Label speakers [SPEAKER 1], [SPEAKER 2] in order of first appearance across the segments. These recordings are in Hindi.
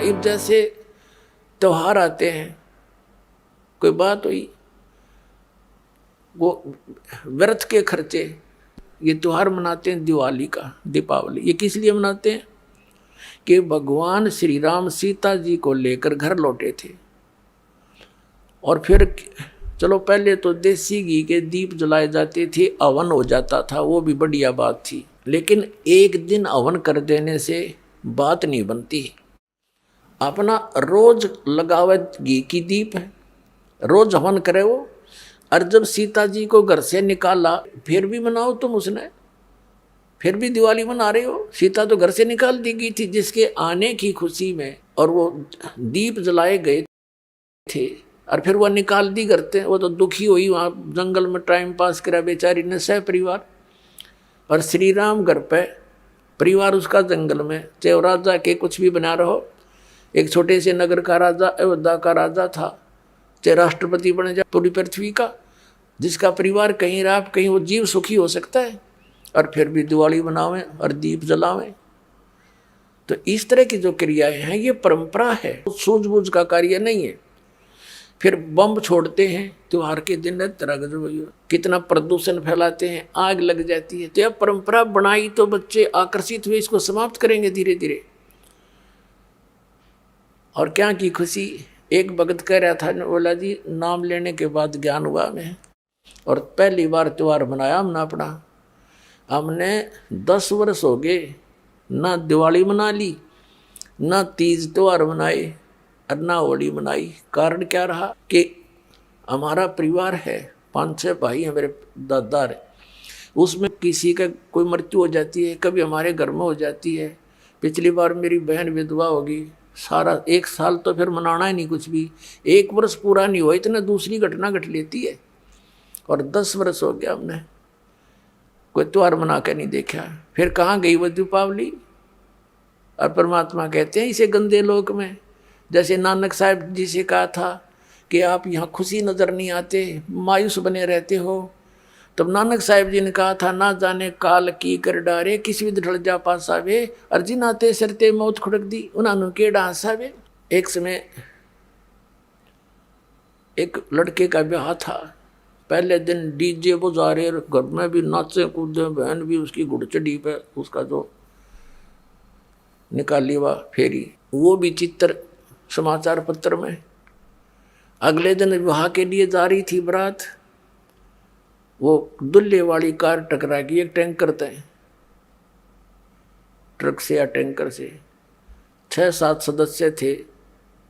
[SPEAKER 1] अब जैसे त्योहार आते हैं, कोई बात हुई, वो व्रत के खर्चे, ये त्योहार मनाते हैं दिवाली का, दीपावली, ये किस लिए मनाते हैं कि भगवान श्री राम सीता जी को लेकर घर लौटे थे। और फिर चलो पहले तो देसी घी के दीप जलाए जाते थे, हवन हो जाता था, वो भी बढ़िया बात थी। लेकिन एक दिन हवन कर देने से बात नहीं बनती। अपना रोज लगावे घी की दीप है, रोज हवन करे वो। और जब सीता जी को घर से निकाला, फिर भी मनाओ तुम उसने, फिर भी दिवाली मना रहे हो। सीता तो घर से निकाल दी गई थी जिसके आने की खुशी में, और वो दीप जलाए गए थे, और फिर वो निकाल दी करते। वो तो दुखी हुई, वहाँ जंगल में टाइम पास करा बेचारी ने सह परिवार। और श्री राम घर पे, परिवार उसका जंगल में, चाहे राजा के कुछ भी बना रहो, एक छोटे से नगर का राजा, अयोध्या का राजा था, चाहे राष्ट्रपति बने जाए पूरी पृथ्वी का, जिसका परिवार कहीं रहा कहीं वो जीव सुखी हो सकता है, और फिर भी दिवाली बनावें और दीप जलावें। तो इस तरह की जो क्रियाएं हैं ये परंपरा है, सूझबूझ का कार्य नहीं है। फिर बम छोड़ते हैं त्योहार के दिन, तरह कितना प्रदूषण फैलाते हैं, आग लग जाती है। तो यह परंपरा बनाई तो बच्चे आकर्षित हुए, इसको समाप्त करेंगे धीरे धीरे। और क्या की खुशी, एक भगत कह रहा था, बोला जी नाम लेने के बाद ज्ञान हुआ हमें, और पहली बार त्योहार मनाया हमने अपना। हमने 10 वर्ष हो गए ना दिवाली मना ली, ना तीज त्योहार मनाए, और ना होली मनाई। कारण क्या रहा कि हमारा परिवार है, 5-6 भाई हैं, मेरे दादा है, उसमें किसी का कोई मृत्यु हो जाती है, कभी हमारे घर में हो जाती है। पिछली बार मेरी बहन विधवा होगी, सारा 1 साल तो फिर मनाना ही नहीं कुछ भी, 1 वर्ष पूरा नहीं हुआ इतना दूसरी घटना घट लेती है। और 10 वर्ष हो गया हमने कोई त्योहार मना के नहीं देखा। फिर कहाँ गई वो दीपावली। और परमात्मा कहते हैं इसे गंदे लोक में, जैसे नानक साहब जी से कहा था कि आप यहाँ खुशी नजर नहीं आते, मायूस बने रहते हो। तब नानक साहब जी ने कहा था, ना जाने काल की कर डारे, किसी भी ढल जा पासावे, अर्जी नाते सरते मौत खुड़क दी, उन्होंने केड़ा हंसावे। एक समय एक लड़के का ब्याह था, पहले दिन डीजे बजा रहे, घर में भी नाचे कूदे, बहन भी उसकी घुड़चड़ी पे उसका जो निकाली हुआ फेरी, वो भी चित्र समाचार पत्र में। अगले दिन विवाह के लिए जा रही थी बारात, वो दुल्हे वाली कार टकरा गई एक टैंकर से, ट्रक से या टैंकर से। 6-7 सदस्य थे,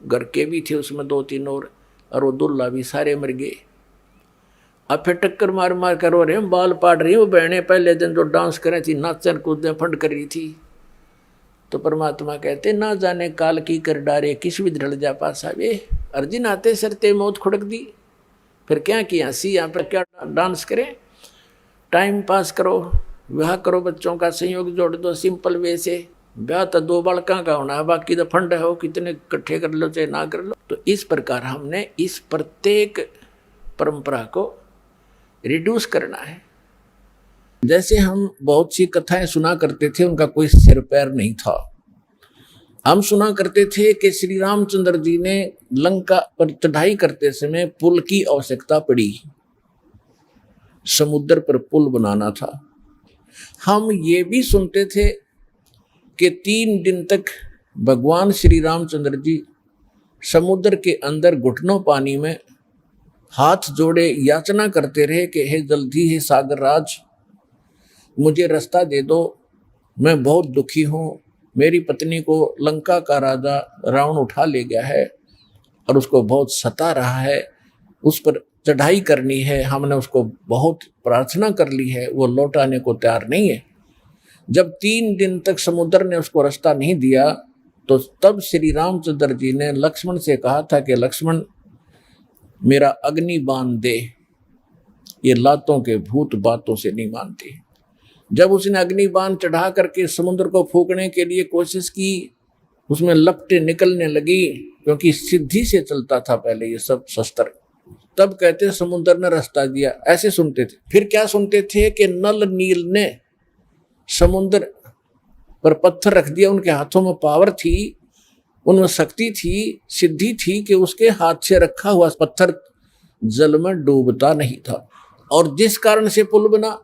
[SPEAKER 1] घर के भी थे उसमें 2-3 और वो दुल्हा भी, सारे मर गए। अब फिर टक्कर मार मार कर रो रहे हैं, बाल पाट रही। वो बहनें पहले दिन जो डांस कर रही थी, नाचन कूदे फंड कर रही थी। तो परमात्मा कहते, ना जाने काल की कर डारे, किस भी ढल जा पासा वे, अर्जुन आते सरते मौत खुड़क दी। फिर क्या किया, सी यहाँ पर क्या डांस करें, टाइम पास करो, विवाह करो, बच्चों का संयोग जोड़ दो सिंपल वे से। ब्याह तो 2 बालका का होना है, बाकी तो फंड हो, कितने इकट्ठे कर लो चाहे ना कर लो। तो इस प्रकार हमने इस प्रत्येक परंपरा को रिड्यूस करना है। जैसे हम बहुत सी कथाएं सुना करते थे, उनका कोई सिर पैर नहीं था। हम सुना करते थे कि श्री रामचंद्र जी ने लंका पर चढ़ाई करते समय पुल की आवश्यकता पड़ी, समुद्र पर पुल बनाना था। हम ये भी सुनते थे कि 3 दिन तक भगवान श्री रामचंद्र जी समुद्र के अंदर घुटनों पानी में हाथ जोड़े याचना करते रहे कि हे जल्दी हे सागर राज, मुझे रास्ता दे दो, मैं बहुत दुखी हूँ, मेरी पत्नी को लंका का राजा रावण उठा ले गया है और उसको बहुत सता रहा है, उस पर चढ़ाई करनी है, हमने उसको बहुत प्रार्थना कर ली है, वो लौट आने को तैयार नहीं है। जब 3 दिन तक समुद्र ने उसको रास्ता नहीं दिया, तो तब श्री रामचंद्र जी ने लक्ष्मण से कहा था कि लक्ष्मण मेरा अग्नि बाण दे, ये लातों के भूत बातों से नहीं मानते। जब उसने अग्नि बाण चढ़ा करके समुद्र को फूकने के लिए कोशिश की, उसमें लपटें निकलने लगी, क्योंकि सिद्धि से चलता था पहले ये सब शस्त्र। तब कहते समुद्र ने रास्ता दिया, ऐसे सुनते थे। फिर क्या सुनते थे कि नल नील ने समुद्र पर पत्थर रख दिया, उनके हाथों में पावर थी, उनमें शक्ति थी, सिद्धि थी कि उसके हाथ से रखा हुआ पत्थर जल में डूबता नहीं था, और जिस कारण से पुल बना।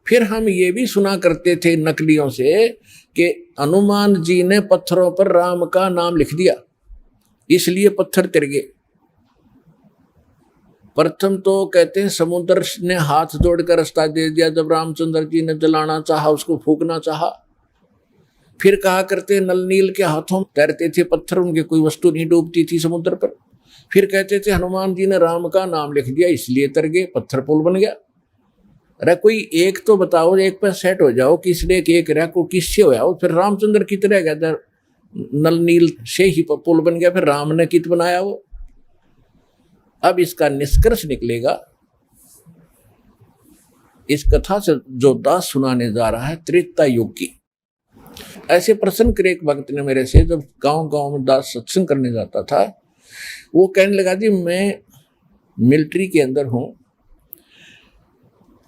[SPEAKER 1] फिर हम ये भी सुना करते थे नकलियों से कि हनुमान जी ने पत्थरों पर राम का नाम लिख दिया, इसलिए पत्थर तिर गए। प्रथम तो कहते हैं समुद्र ने हाथ जोड़कर रास्ता दे दिया जब रामचंद्र जी ने जलाना चाहा, उसको फूकना चाहा। फिर कहा करते नल नील के हाथों तैरते थे पत्थर, उनके कोई वस्तु नहीं डूबती थी समुद्र पर। फिर कहते थे हनुमान जी ने राम का नाम लिख दिया इसलिए तर गए, पत्थर पुल बन गया। अरे कोई एक तो बताओ, एक पर सेट हो जाओ, किसने एक रहा को किससे होया हो। फिर रामचंद्र की तरह कहते नल नील से ही पुल बन गया, फिर राम ने कित बनाया वो। अब इसका निष्कर्ष निकलेगा, इस कथा से जो दास सुनाने जा रहा है त्रेता युग की। ऐसे प्रश्न करे एक भक्त ने मेरे से, जब गांव गांव में दास सत्संग करने जाता था, वो कहने लगा जी मैं मिलिट्री के अंदर हूं,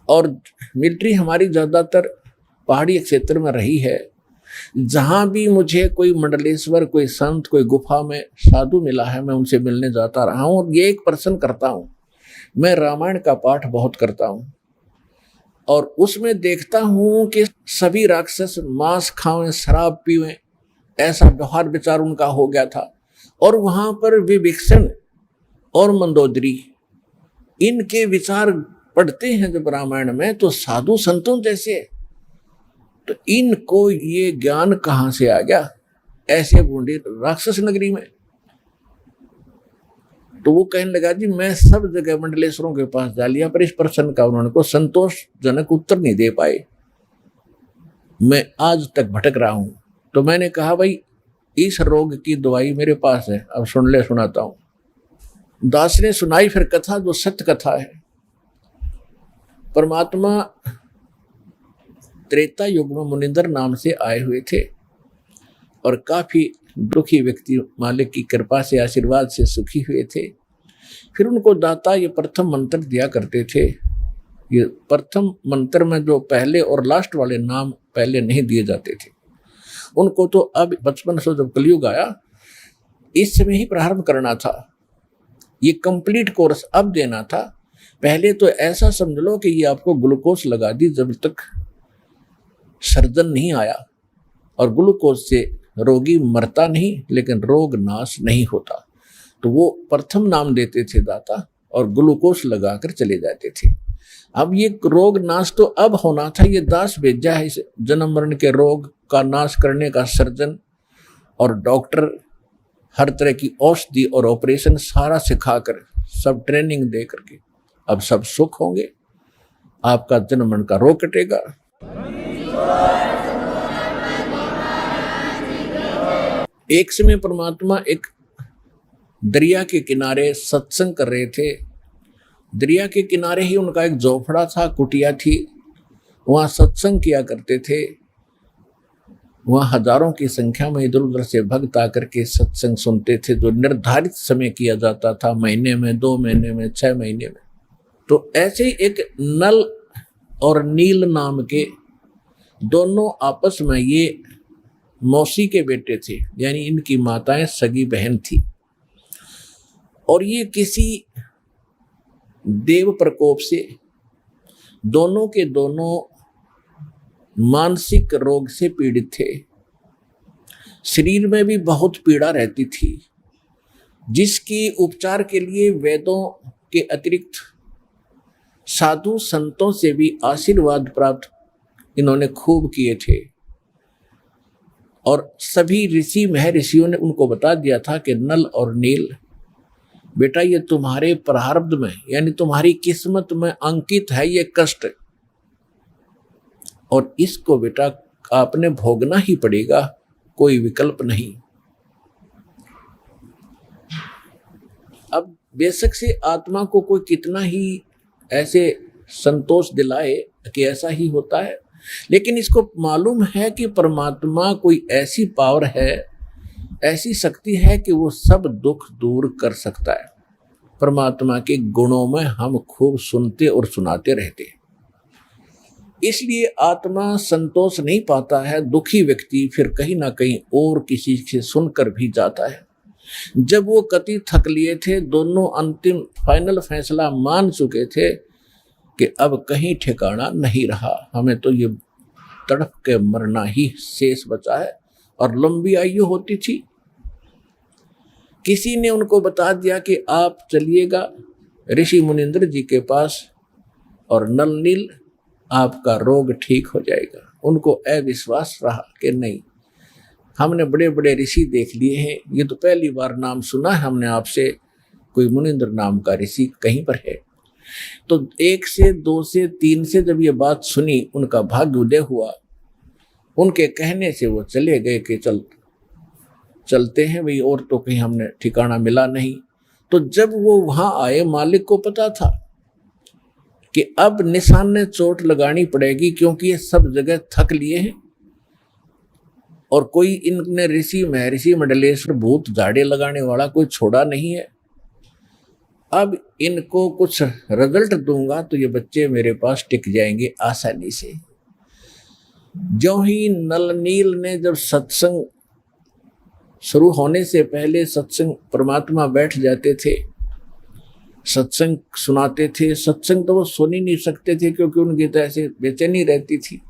[SPEAKER 1] और मिलिट्री हमारी ज्यादातर पहाड़ी क्षेत्र में रही है। जहां भी मुझे कोई मंडलेश्वर, कोई संत, कोई गुफा में साधु मिला है, मैं उनसे मिलने जाता रहा हूं। और ये एक प्रश्न करता हूं, मैं रामायण का पाठ बहुत करता हूं, और उसमें देखता हूं कि सभी राक्षस मांस खावें, शराब पीवें, ऐसा व्यवहार विचार उनका हो गया था। और वहां पर विभीषण और मंदोदरी, इनके विचार पढ़ते हैं जब रामायण में, तो साधु संतों जैसे, तो इनको ये ज्ञान कहां से आ गया ऐसे बूंदे राक्षस नगरी में। तो वो कहने लगा जी मैं सब जगह मंडलेश्वरों के पास जा लिया, पर इस प्रश्न का उन्होंने को संतोषजनक उत्तर नहीं दे पाए, मैं आज तक भटक रहा हूं। तो मैंने कहा भाई इस रोग की दवाई मेरे पास है, अब सुन ले, सुनाता हूं। दास ने सुनाई फिर कथा, जो सत्य कथा है। परमात्मा त्रेता युग में मुनिंदर नाम से आए हुए थे, और काफी दुखी व्यक्ति मालिक की कृपा से, आशीर्वाद से सुखी हुए थे। फिर उनको दाता ये प्रथम मंत्र दिया करते थे। ये प्रथम मंत्र में जो पहले और लास्ट वाले नाम पहले नहीं दिए जाते थे, उनको तो अब बचपन से जब कलयुग आया इस समय ही प्रारंभ करना था, ये कंप्लीट कोर्स अब देना था। पहले तो ऐसा समझ लो कि ये आपको ग्लूकोज लगा दी जब तक सर्जन नहीं आया, और ग्लूकोज से रोगी मरता नहीं लेकिन रोग नाश नहीं होता। तो वो प्रथम नाम देते थे दाता, और ग्लूकोज लगाकर चले जाते थे। अब ये रोग नाश तो अब होना था, ये दास भेजा है इस जन्म मरण के रोग का नाश करने का सर्जन और डॉक्टर, हर तरह की औषधि और ऑपरेशन सारा सिखाकर, सब ट्रेनिंग दे करके अब सब सुख होंगे, आपका जन्म मरण का रोग कटेगा। एक समय परमात्मा एक दरिया के किनारे सत्संग कर रहे थे। दरिया के किनारे ही उनका एक झोपड़ा था, कुटिया थी, वहाँ सत्संग किया करते थे। वहाँ हजारों की संख्या में इधर उधर से भक्त आकर के सत्संग सुनते थे, जो निर्धारित समय किया जाता था, महीने में, 2 महीने में, 6 महीने में। तो ऐसे ही एक नल और नील नाम के दोनों आपस में, ये मौसी के बेटे थे, यानी इनकी माताएं सगी बहन थी, और ये किसी देव प्रकोप से दोनों के दोनों मानसिक रोग से पीड़ित थे। शरीर में भी बहुत पीड़ा रहती थी, जिसकी उपचार के लिए वेदों के अतिरिक्त साधु संतों से भी आशीर्वाद प्राप्त इन्होंने खूब किए थे। और सभी ऋषि महर्षियों ने उनको बता दिया था कि नल और नील, बेटा ये तुम्हारे प्रारब्ध में, यानी तुम्हारी किस्मत में अंकित है ये कष्ट, और इसको बेटा आपने भोगना ही पड़ेगा, कोई विकल्प नहीं। अब बेशक से आत्मा को कोई कितना ही ऐसे संतोष दिलाए कि ऐसा ही होता है, लेकिन इसको मालूम है कि परमात्मा कोई ऐसी पावर है, ऐसी शक्ति है कि वो सब दुख दूर कर सकता है। परमात्मा के गुणों में हम खूब सुनते और सुनाते रहते हैं। इसलिए आत्मा संतोष नहीं पाता है। दुखी व्यक्ति फिर कहीं ना कहीं और किसी से सुनकर भी जाता है। जब वो कति थक लिए थे, दोनों अंतिम फाइनल फैसला मान चुके थे कि अब कहीं ठिकाना नहीं रहा, हमें तो ये तड़प के मरना ही शेष बचा है, और लंबी आयु होती थी। किसी ने उनको बता दिया कि आप चलिएगा ऋषि मुनिंद्र जी के पास और नल नील आपका रोग ठीक हो जाएगा। उनको अविश्वास रहा कि नहीं, हमने बड़े बड़े ऋषि देख लिए हैं, ये तो पहली बार नाम सुना है हमने आपसे, कोई मुनिंद्र नाम का ऋषि कहीं पर है। तो 1 से 2 से 3 से जब ये बात सुनी, उनका भाग्य उदय हुआ। उनके कहने से वो चले गए कि चलते हैं भाई, और तो कहीं हमने ठिकाना मिला नहीं। तो जब वो वहां आए, मालिक को पता था कि अब निशान ने चोट लगानी पड़ेगी, क्योंकि ये सब जगह थक लिए हैं और कोई इनने ऋषि महर्षि मंडलेश्वर भूत झाड़े लगाने वाला कोई छोड़ा नहीं है। अब इनको कुछ रिजल्ट दूंगा तो ये बच्चे मेरे पास टिक जाएंगे आसानी से। जो ही नल नील ने जब सत्संग शुरू होने से पहले सत्संग परमात्मा बैठ जाते थे, सत्संग सुनाते थे। सत्संग तो वो सुन ही नहीं सकते थे क्योंकि उनकी तो ऐसे बेचैनी रहती थी।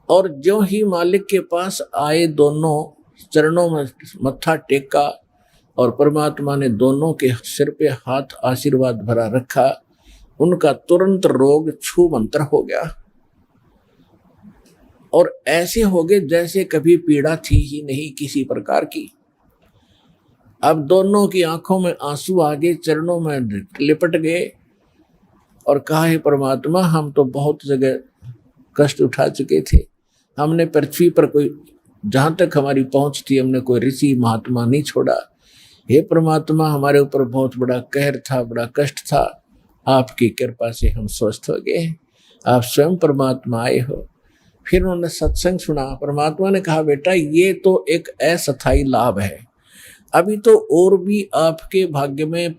[SPEAKER 1] और जो ही मालिक के पास आए, दोनों चरणों में मत्था टेका और परमात्मा ने दोनों के सिर पे हाथ आशीर्वाद भरा रखा, उनका तुरंत रोग छू मंतर हो गया और ऐसे हो गए जैसे कभी पीड़ा थी ही नहीं किसी प्रकार की। अब दोनों की आंखों में आंसू आ गए, चरणों में लिपट गए और कहा, हे परमात्मा, हम तो बहुत जगह कष्ट उठा चुके थे, हमने पृथ्वी पर कोई, जहां तक हमारी पहुंच थी, हमने कोई ऋषि महात्मा नहीं छोड़ा। हे परमात्मा, हमारे ऊपर बहुत बड़ा कहर था, बड़ा कष्ट था, आपकी कृपा से हम स्वस्थ हो गए, आप स्वयं परमात्मा आए हो। फिर उन्होंने सत्संग सुना। परमात्मा ने कहा, बेटा ये तो एक अस्थायी लाभ है, अभी तो और भी आपके भाग्य में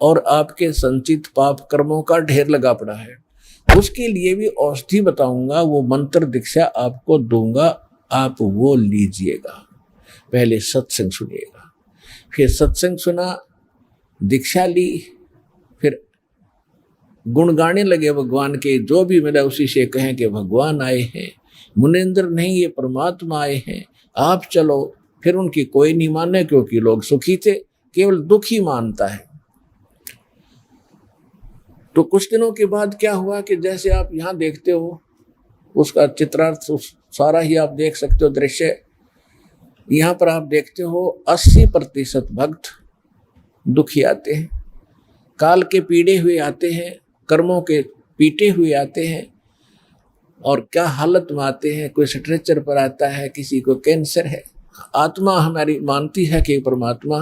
[SPEAKER 1] और आपके संचित पाप कर्मों का ढेर लगा पड़ा है, उसके लिए भी औषधि बताऊंगा, वो मंत्र दीक्षा आपको दूंगा, आप वो लीजिएगा। पहले सत्संग सुनिएगा। फिर सत्संग सुना, दीक्षा ली, फिर गुण गाने लगे भगवान के, जो भी मिला उसी से कहें कि भगवान आए हैं, मुनिंद्र नहीं ये परमात्मा आए हैं, आप चलो। फिर उनकी कोई नहीं माने क्योंकि लोग सुखी थे, केवल दुखी मानता है। तो कुछ दिनों के बाद क्या हुआ कि जैसे आप यहाँ देखते हो, उसका चित्रार्थ सारा ही आप देख सकते हो दृश्य। यहाँ पर आप देखते हो 80% भक्त दुखी आते हैं, काल के पीड़े हुए आते हैं, कर्मों के पीटे हुए आते हैं, और क्या हालत में आते हैं। कोई स्ट्रेचर पर आता है, किसी को कैंसर है। आत्मा हमारी मानती है कि परमात्मा,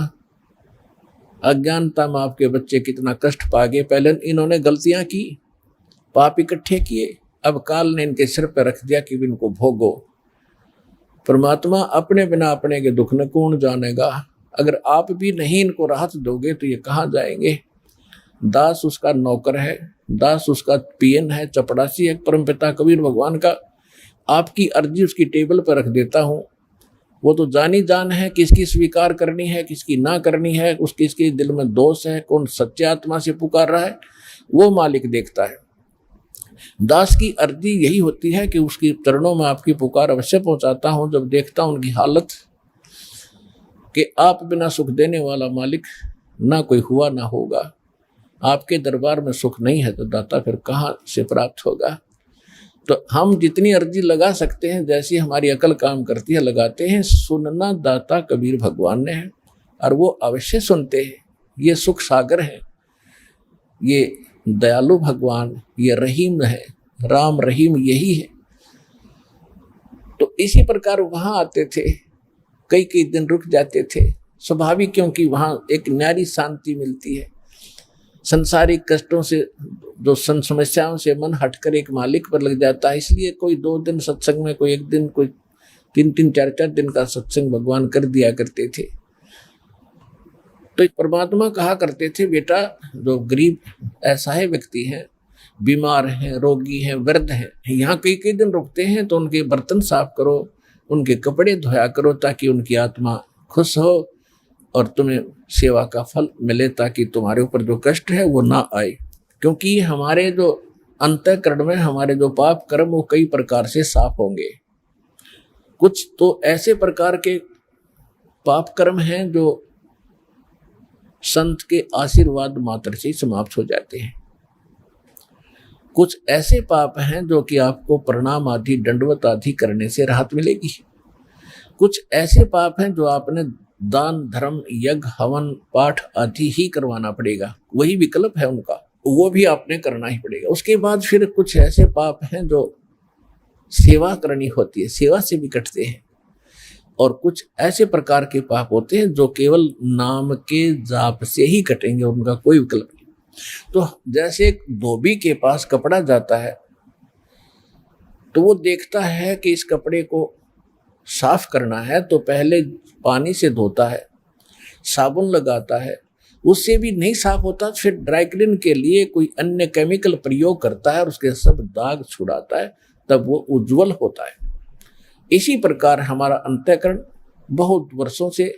[SPEAKER 1] अज्ञानता में आपके बच्चे कितना कष्ट पा गए, पहले इन्होंने गलतियां की, पाप इकट्ठे किए, अब काल ने इनके सिर पर रख दिया कि इनको भोगो। परमात्मा अपने बिना अपने के दुख न कौन जानेगा। अगर आप भी नहीं इनको राहत दोगे तो ये कहाँ जाएंगे। दास उसका नौकर है, दास उसका पीएन है, चपड़ासी है परमपिता कबीर भगवान का। आपकी अर्जी उसकी टेबल पर रख देता हूँ, वो तो जानी जान है किसकी स्वीकार करनी है, किसकी ना करनी है, किसके दिल में दोष है, कौन सच्चे आत्मा से पुकार रहा है, वो मालिक देखता है। दास की अर्जी यही होती है कि उसकी चरणों में आपकी पुकार अवश्य पहुंचाता हूं, जब देखता हूं उनकी हालत कि आप बिना सुख देने वाला मालिक ना कोई हुआ ना होगा, आपके दरबार में सुख नहीं है तो दाता फिर कहाँ से प्राप्त होगा। तो हम जितनी अर्जी लगा सकते हैं, जैसी हमारी अकल काम करती है, लगाते हैं। सुनना दाता कबीर भगवान ने है और वो अवश्य सुनते हैं। ये सुख सागर है, ये दयालु भगवान, ये रहीम है, राम रहीम यही है। तो इसी प्रकार वहां आते थे, कई कई दिन रुक जाते थे, स्वाभाविक, क्योंकि वहां एक न्यारी शांति मिलती है। संसारिक कष्टों से, जो समस्याओं से मन हटकर एक मालिक पर लग जाता है। इसलिए कोई 2 दिन सत्संग में, कोई 1 दिन, कोई 3-3, 4-4 दिन का सत्संग भगवान कर दिया करते थे। तो परमात्मा कहा करते थे, बेटा जो गरीब असहाय व्यक्ति हैं, बीमार हैं, रोगी हैं, वृद्ध हैं, यहाँ कई कई दिन रुकते हैं, तो उनके बर्तन साफ करो, उनके कपड़े धोया करो, ताकि उनकी आत्मा खुश हो और तुम्हें सेवा का फल मिले, ताकि तुम्हारे ऊपर जो कष्ट है वो ना आए। क्योंकि हमारे जो अंतःकरण में हमारे जो पाप कर्म वो कई प्रकार से साफ होंगे। कुछ तो ऐसे प्रकार के पाप कर्म हैं जो संत के आशीर्वाद मात्र से समाप्त हो जाते हैं। कुछ ऐसे पाप हैं जो कि आपको प्रणाम आदि, दंडवत आदि करने से राहत मिलेगी। कुछ ऐसे पाप हैं जो आपने दान, धर्म, यज्ञ, हवन, पाठ आदि ही करवाना पड़ेगा, वही विकल्प है उनका, वो भी आपने करना ही पड़ेगा। उसके बाद फिर कुछ ऐसे पाप हैं जो सेवा करनी होती है, सेवा से भी कटते हैं। और कुछ ऐसे प्रकार के पाप होते हैं जो केवल नाम के जाप से ही कटेंगे, उनका कोई विकल्प नहीं। तो जैसे एक धोबी के पास कपड़ा जाता है, तो वो देखता है कि इस कपड़े को साफ करना है, तो पहले पानी से धोता है, साबुन लगाता है, उससे भी नहीं साफ होता, फिर ड्राई क्लीन के लिए कोई अन्य केमिकल प्रयोग करता है और उसके सब दाग छुड़ाता है, तब वो उज्जवल होता है। इसी प्रकार हमारा अंतःकरण बहुत वर्षों से,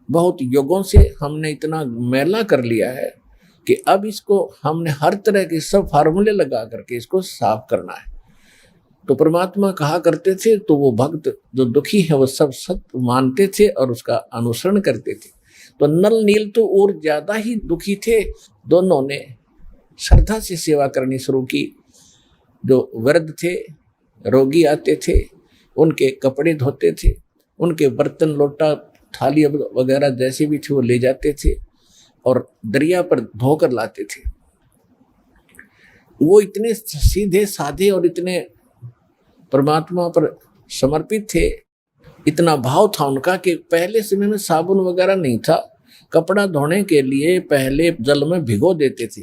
[SPEAKER 1] बहुत युगों से हमने इतना मैला कर लिया है कि अब इसको हमने हर तरह के सब फार्मूले लगा करके इसको साफ करना है। तो परमात्मा कहा करते थे, तो वो भक्त जो दुखी है वो सब सत्य मानते थे और उसका अनुसरण करते थे। तो नल नील तो और ज्यादा ही दुखी थे, दोनों ने श्रद्धा से सेवा करनी शुरू की। जो वृद्ध थे, रोगी आते थे, उनके कपड़े धोते थे, उनके बर्तन, लोटा, थाली वगैरह जैसे भी थे वो ले जाते थे और दरिया पर धोकर लाते थे। वो इतने सीधे साधे और इतने परमात्मा पर समर्पित थे, इतना भाव था उनका कि पहले समय में साबुन वगैरह नहीं था। कपड़ा धोने के लिए पहले जल में भिगो देते थे,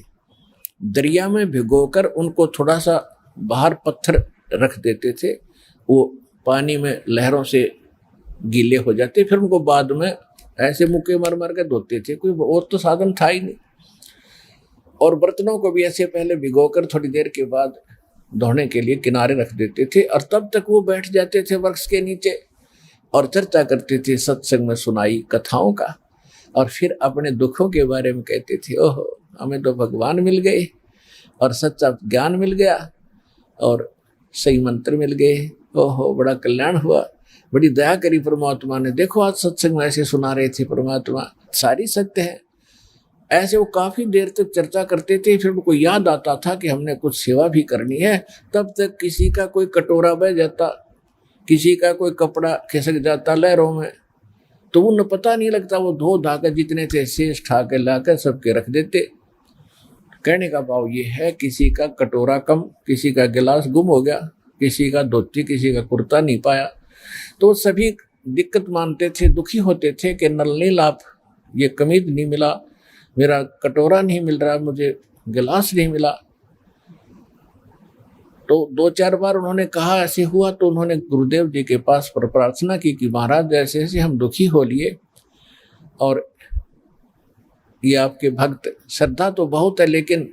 [SPEAKER 1] दरिया में भिगोकर उनको थोड़ा सा बाहर पत्थर रख देते थे, वो पानी में लहरों से गीले हो जाते, फिर उनको बाद में ऐसे मुक्के मार मार के धोते थे। कोई और तो साधन था ही नहीं। और बर्तनों को भी ऐसे पहले भिगोकर थोड़ी देर के बाद धोने के लिए किनारे रख देते थे, और तब तक वो बैठ जाते थे वृक्ष के नीचे और चर्चा करते थे सत्संग में सुनाई कथाओं का, और फिर अपने दुखों के बारे में कहते थे, ओहो हमें तो भगवान मिल गए और सच्चा ज्ञान मिल गया और सही मंत्र मिल गए, ओहो बड़ा कल्याण हुआ, बड़ी दया करी परमात्मा ने, देखो आज सत्संग में ऐसे सुना रहे थे परमात्मा, सारी सत्य है। ऐसे वो काफी देर तक चर्चा करते थे। फिर उनको याद आता था कि हमने कुछ सेवा भी करनी है, तब तक किसी का कोई कटोरा बह जाता, किसी का कोई कपड़ा खिसक जाता लहरों में, तो उन्हें पता नहीं लगता, वो धो धाकर जितने थे शेष ठा के लाकर सबके रख देते। कहने का भाव ये है, किसी का कटोरा कम, किसी का गिलास गुम हो गया, किसी का धोती, किसी का कुर्ता नहीं पाया, तो सभी दिक्कत मानते थे, दुखी होते थे कि नल नील आप, ये कमीज नहीं मिला, मेरा कटोरा नहीं मिल रहा, मुझे गिलास नहीं मिला। तो 2-4 बार उन्होंने कहा ऐसे हुआ, तो उन्होंने गुरुदेव जी के पास प्रार्थना की कि महाराज ऐसे ऐसे हम दुखी हो लिए, और ये आपके भक्त, श्रद्धा तो बहुत है, लेकिन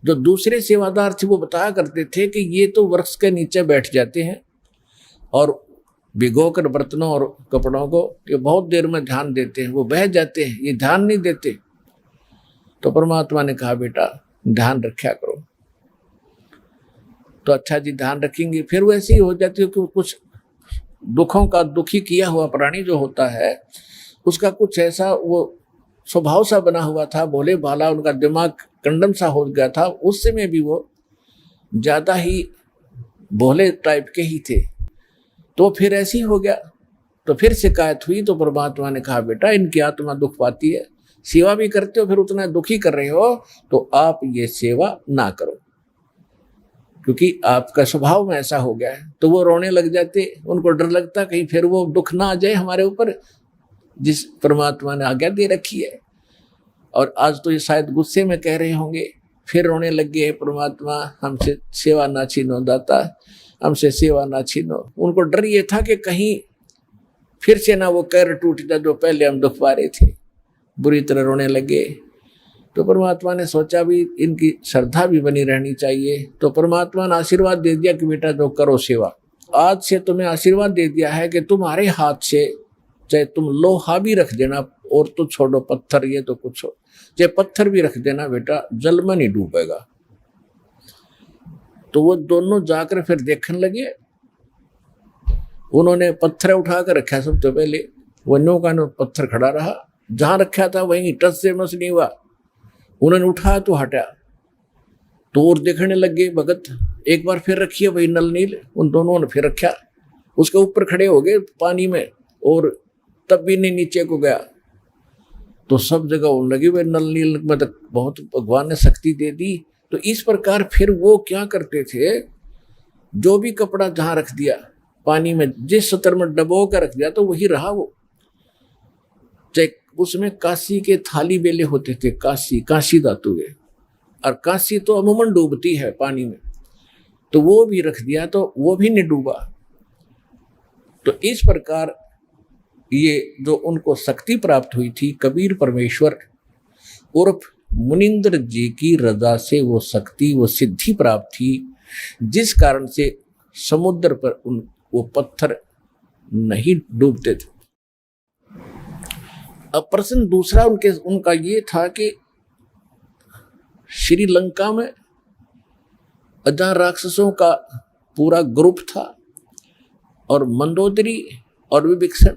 [SPEAKER 1] जो दूसरे सेवादार थे वो बताया करते थे कि ये तो वृक्ष के नीचे बैठ जाते हैं और भिगोकर बर्तनों और कपड़ों को ये बहुत देर में ध्यान देते हैं, वो बह जाते हैं, ये ध्यान नहीं देते। तो परमात्मा ने कहा बेटा ध्यान रखा करो। तो अच्छा जी ध्यान रखेंगे। फिर वैसे ही हो जाती है कि कुछ दुखों का, दुखी किया हुआ प्राणी जो होता है उसका कुछ ऐसा वो स्वभाव सा बना हुआ था, भोले भाला, उनका दिमाग कंडम सा हो गया था, उस समय भी वो ज्यादा ही भोले टाइप के ही थे। तो फिर ऐसी हो गया, तो फिर शिकायत हुई। तो परमात्मा ने कहा बेटा इनकी आत्मा दुख पाती है, सेवा भी करते हो फिर उतना दुखी कर रहे हो, तो आप ये सेवा ना करो, क्योंकि आपका स्वभाव में ऐसा हो गया है। तो वो रोने लग जाते, उनको डर लगता कहीं फिर वो दुख ना आ जाए हमारे ऊपर, जिस परमात्मा ने आज्ञा दे रखी है। और आज तो ये शायद गुस्से में कह रहे होंगे, फिर रोने लग गए, परमात्मा हमसे सेवा ना छीनो, दाता हमसे सेवा ना छीनो। उनको डर ये था कि कहीं फिर से ना वो कैर टूट जाए जो पहले हम दुख पा रहे थे। बुरी तरह रोने लगे। तो परमात्मा ने सोचा भी इनकी श्रद्धा भी बनी रहनी चाहिए, तो परमात्मा ने आशीर्वाद दे दिया कि बेटा जो करो सेवा। आज से तुम्हें आशीर्वाद दे दिया है कि तुम्हारे हाथ से चाहे तुम लोहा भी रख देना, और तो छोड़ो पत्थर, ये तो कुछ हो, चाहे पत्थर भी रख देना बेटा, जल में नहीं डूबेगा। तो वो दोनों जाकर फिर देखने लगे। उन्होंने पत्थर उठा कर रखा सबसे पहले, वन्यों का पत्थर खड़ा रहा, जहां रखा था वहीं टच से मस नहीं हुआ। उन्होंने उठाया तो हटा, तो और देखने लगे भगत, एक बार फिर रखिए वही नल नील। उन दोनों ने फिर रखा, उसके ऊपर खड़े हो गए पानी में, और तब भी नहीं नीचे को गया। तो सब जगह होने लगी वही नल नील, मतलब बहुत भगवान ने शक्ति दे दी। तो इस प्रकार फिर वो क्या करते थे, जो भी कपड़ा जहां रख दिया पानी में, जिस सतर में डबो कर रख दिया तो वही रहा वो। चाहे उसमें कांसी के थाली बेले होते थे, कांसी धातु के, और कांसी तो अमूमन डूबती है पानी में, तो वो भी रख दिया तो वो भी नहीं डूबा। तो इस प्रकार ये जो उनको शक्ति प्राप्त हुई थी, कबीर परमेश्वर उर्फ मुनिंद्र जी की रजा से वो शक्ति, वो सिद्धि प्राप्त थी, जिस कारण से समुद्र पर वो पत्थर नहीं डूबते थे। अब प्रश्न दूसरा उनका ये था कि श्रीलंका में जहां राक्षसों का पूरा ग्रुप था, और मंदोदरी और विभीषण,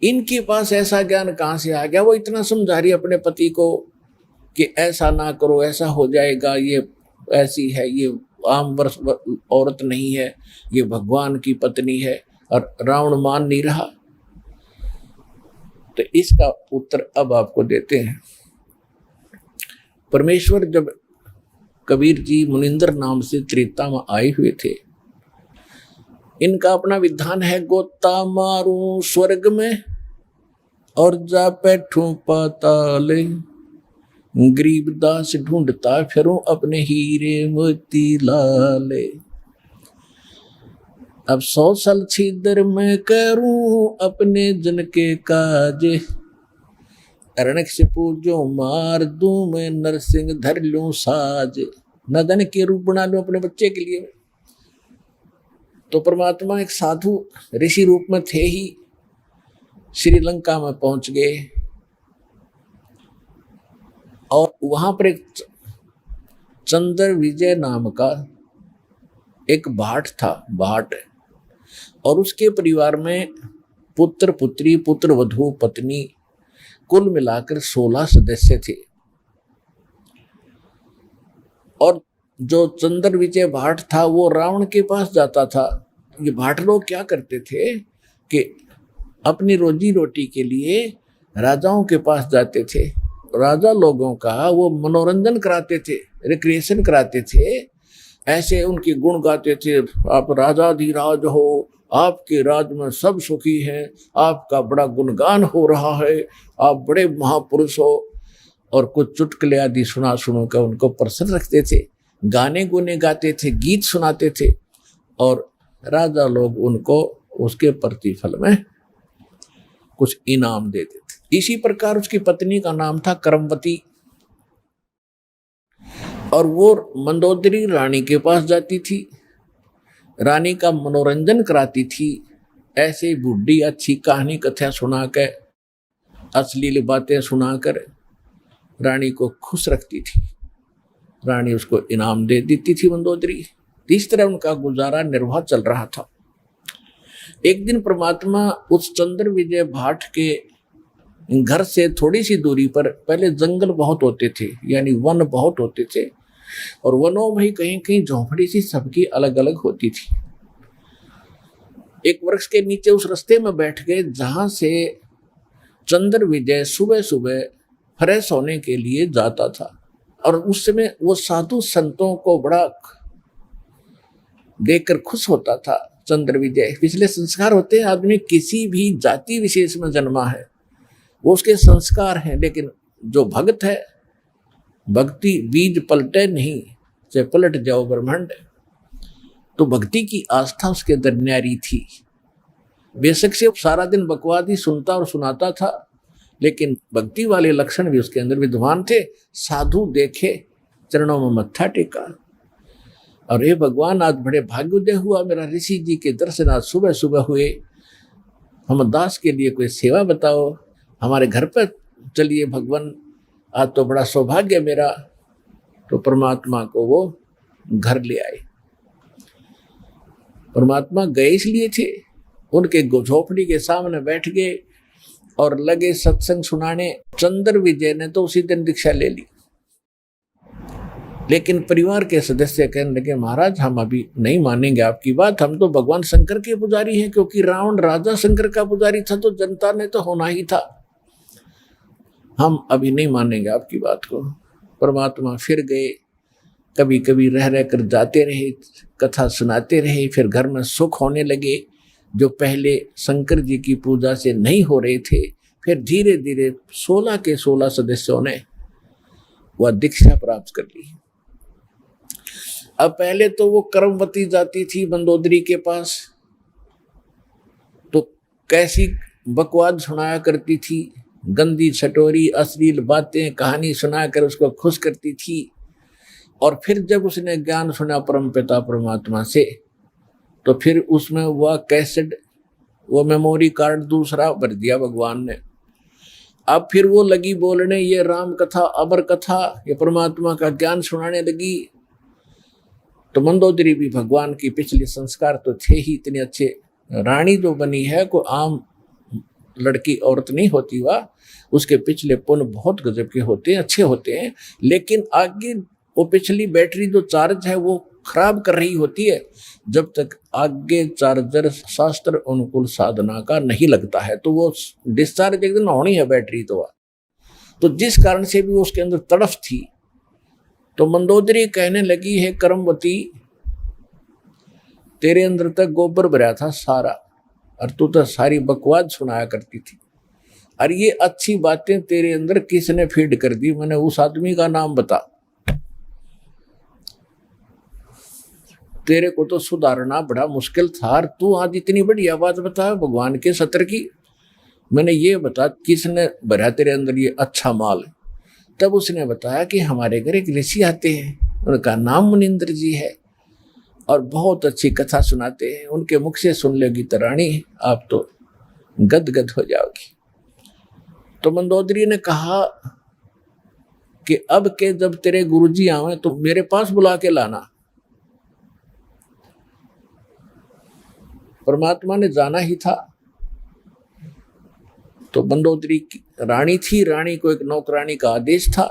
[SPEAKER 1] इनके पास ऐसा ज्ञान कहाँ से आ गया? वो इतना समझा रही अपने पति को कि ऐसा ना करो, ऐसा हो जाएगा, ये ऐसी है, ये आम वर्ष औरत नहीं है, ये भगवान की पत्नी है, और रावण मान नहीं रहा। तो इसका उत्तर अब आपको देते हैं। परमेश्वर जब कबीर जी मुनिंदर नाम से त्रेता में आए हुए थे, इनका अपना विधान है, गोता मारूं स्वर्ग में और जा बैठूं पाताल, गरीबदास ढूंढता फिरूं अपने हीरे मोती लाले। अब 100 साल छिदर में करूं अपने जन के काज, अरणक से पूजो मार दूं मैं नरसिंह धर लूं साज। नदन के रूप बना लूं अपने बच्चे के लिए। तो परमात्मा एक साधु ऋषि रूप में थे ही, श्रीलंका में पहुंच गए, और वहां पर एक चंद्र विजय नाम का एक भाट था, भाट, और उसके परिवार में पुत्र पुत्री, पुत्र वधू, पत्नी, कुल मिलाकर 16 सदस्य थे। और जो चंद्र विजय भाट था वो रावण के पास जाता था। ये भाट लोग क्या करते थे कि अपनी रोजी रोटी के लिए राजाओं के पास जाते थे, राजा लोगों का वो मनोरंजन कराते थे, रिक्रिएशन कराते थे, ऐसे उनके गुण गाते थे, आप राजाधिराज हो, आपके राज में सब सुखी हैं, आपका बड़ा गुणगान हो रहा है, आप बड़े महापुरुष हो, और कुछ चुटकुले आदि सुनो कर उनको प्रसन्न रखते थे, गाने गुने गाते थे, गीत सुनाते थे, और राजा लोग उनको उसके प्रतिफल में कुछ इनाम देते थे। इसी प्रकार उसकी पत्नी का नाम था करमवती, और वो मंदोदरी रानी के पास जाती थी, रानी का मनोरंजन कराती थी, ऐसे बुढ़ी अच्छी कहानी कथा सुनाकर, अश्लील बातें सुनाकर रानी को खुश रखती थी। रानी उसको इनाम दे देती थी मंदोदरी। इस तरह उनका गुजारा निर्वाह चल रहा था। एक दिन परमात्मा उस चंद्र विजय भाट के घर से थोड़ी सी दूरी पर, पहले जंगल बहुत होते थे, यानी वन बहुत होते थे, और वनों में कहीं कहीं झोंपड़ी सी सबकी अलग अलग होती थी। एक वृक्ष के नीचे उस रास्ते में बैठ गए जहां से चंद्र विजय सुबह सुबह फ्रेश होने के लिए जाता था। और उस समय वो साधु संतों को बड़ा देखकर खुश होता था। चंद्र विजय पिछले संस्कार होते हैं, आदमी किसी भी जाति विशेष में जन्मा है वो उसके संस्कार हैं, लेकिन जो भक्त है, भक्ति बीज पलटे नहीं, चाहे पलट जाओ ब्रह्मांड। तो भक्ति की आस्था उसके अंदर न्यारी थी। बेशक से सारा दिन बकवाद ही सुनता और सुनाता था, लेकिन भक्ति वाले लक्षण भी उसके अंदर विद्वान थे। साधु देखे चरणों में मत्था टेका, और हे भगवान आज बड़े भाग्योदय हुआ, मेरा ऋषि जी के दर्शन आज सुबह सुबह हुए, हम दास के लिए कोई सेवा बताओ, हमारे घर पर चलिए भगवान, आज तो बड़ा सौभाग्य मेरा। तो परमात्मा को वो घर ले आए। परमात्मा गए इसलिए थे, उनके झोपड़ी के सामने बैठ गए और लगे सत्संग सुनाने। चंद्र विजय ने तो उसी दिन दीक्षा ले ली, लेकिन परिवार के सदस्य कहने लगे महाराज हम अभी नहीं मानेंगे आपकी बात, हम तो भगवान शंकर के पुजारी हैं, क्योंकि रावण राजा शंकर का पुजारी था तो जनता ने तो होना ही था, हम अभी नहीं मानेंगे आपकी बात को। परमात्मा फिर गए, कभी कभी रह रह कर जाते रहे, कथा सुनाते रहे, फिर घर में सुख होने लगे जो पहले शंकर जी की पूजा से नहीं हो रहे थे। फिर धीरे धीरे 16 के 16 सदस्यों ने वह दीक्षा प्राप्त कर ली। अब पहले तो वो कर्मवती जाती थी मंदोदरी के पास, तो कैसी बकवाद सुनाया करती थी, गंदी छटोरी अश्लील बातें कहानी सुनाकर उसको खुश करती थी। और फिर जब उसने ज्ञान सुना परम पिता परमात्मा से, तो फिर उसमें वह कैसेट, वो मेमोरी कार्ड दूसरा भर दिया भगवान ने। अब फिर वो लगी बोलने ये राम कथा अमर कथा, ये परमात्मा का ज्ञान सुनाने लगी। तो मंदोदरी भी भगवान की पिछले संस्कार तो थे ही इतने अच्छे, रानी जो बनी है को आम लड़की औरत नहीं होती, वह उसके पिछले पुण्य बहुत गजब के होते हैं, अच्छे होते हैं। लेकिन आगे वो पिछली बैटरी जो चार्ज है वो खराब कर रही होती है, जब तक आगे चार्जर शास्त्र अनुकूल साधना का नहीं लगता है, तो वो डिस्चार्ज एक दिन होनी है बैटरी तो जिस कारण से भी उसके अंदर तड़फ थी। तो मंदोदरी कहने लगी है कर्मवती, तेरे अंदर तक गोबर भरा था सारा, और तू तो सारी बकवाद सुनाया करती थी, और ये अच्छी बातें तेरे अंदर किसने फीड कर दी, मैंने उस आदमी का नाम बता, तेरे को तो सुधारना बड़ा मुश्किल था, और तू आज इतनी बढ़िया बात बता भगवान के सत्र की, मैंने ये बता किसने भरा तेरे अंदर ये अच्छा माल। तब उसने बताया कि हमारे घर एक ऋषि आते हैं, उनका नाम मुनिंद्र जी है, और बहुत अच्छी कथा सुनाते हैं, उनके मुख से सुन लेगी तो रानी आप तो गदगद हो जाओगी। तो मंदोदरी ने कहा कि अब के जब तेरे गुरुजी आवे तो मेरे पास बुला के लाना। परमात्मा ने जाना ही था। तो मंदोदरी की रानी थी, रानी को एक नौकरानी का आदेश था,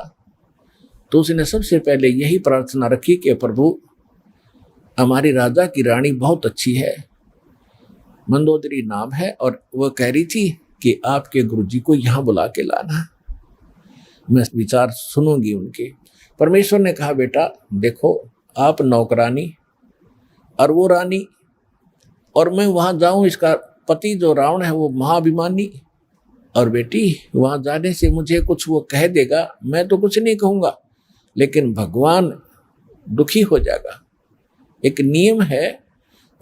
[SPEAKER 1] तो उसने सबसे पहले यही प्रार्थना रखी कि प्रभु हमारी राजा की रानी बहुत अच्छी है, मंदोदरी नाम है, और वह कह रही थी कि आपके गुरुजी को यहाँ बुला के लाना, मैं विचार सुनूंगी उनके। परमेश्वर ने कहा बेटा देखो आप नौकरानी और वो रानी, और मैं वहां जाऊं, इसका पति जो रावण है वो महाभिमानी, और बेटी वहां जाने से मुझे कुछ वो कह देगा, मैं तो कुछ नहीं कहूंगा, लेकिन भगवान दुखी हो जाएगा। एक नियम है,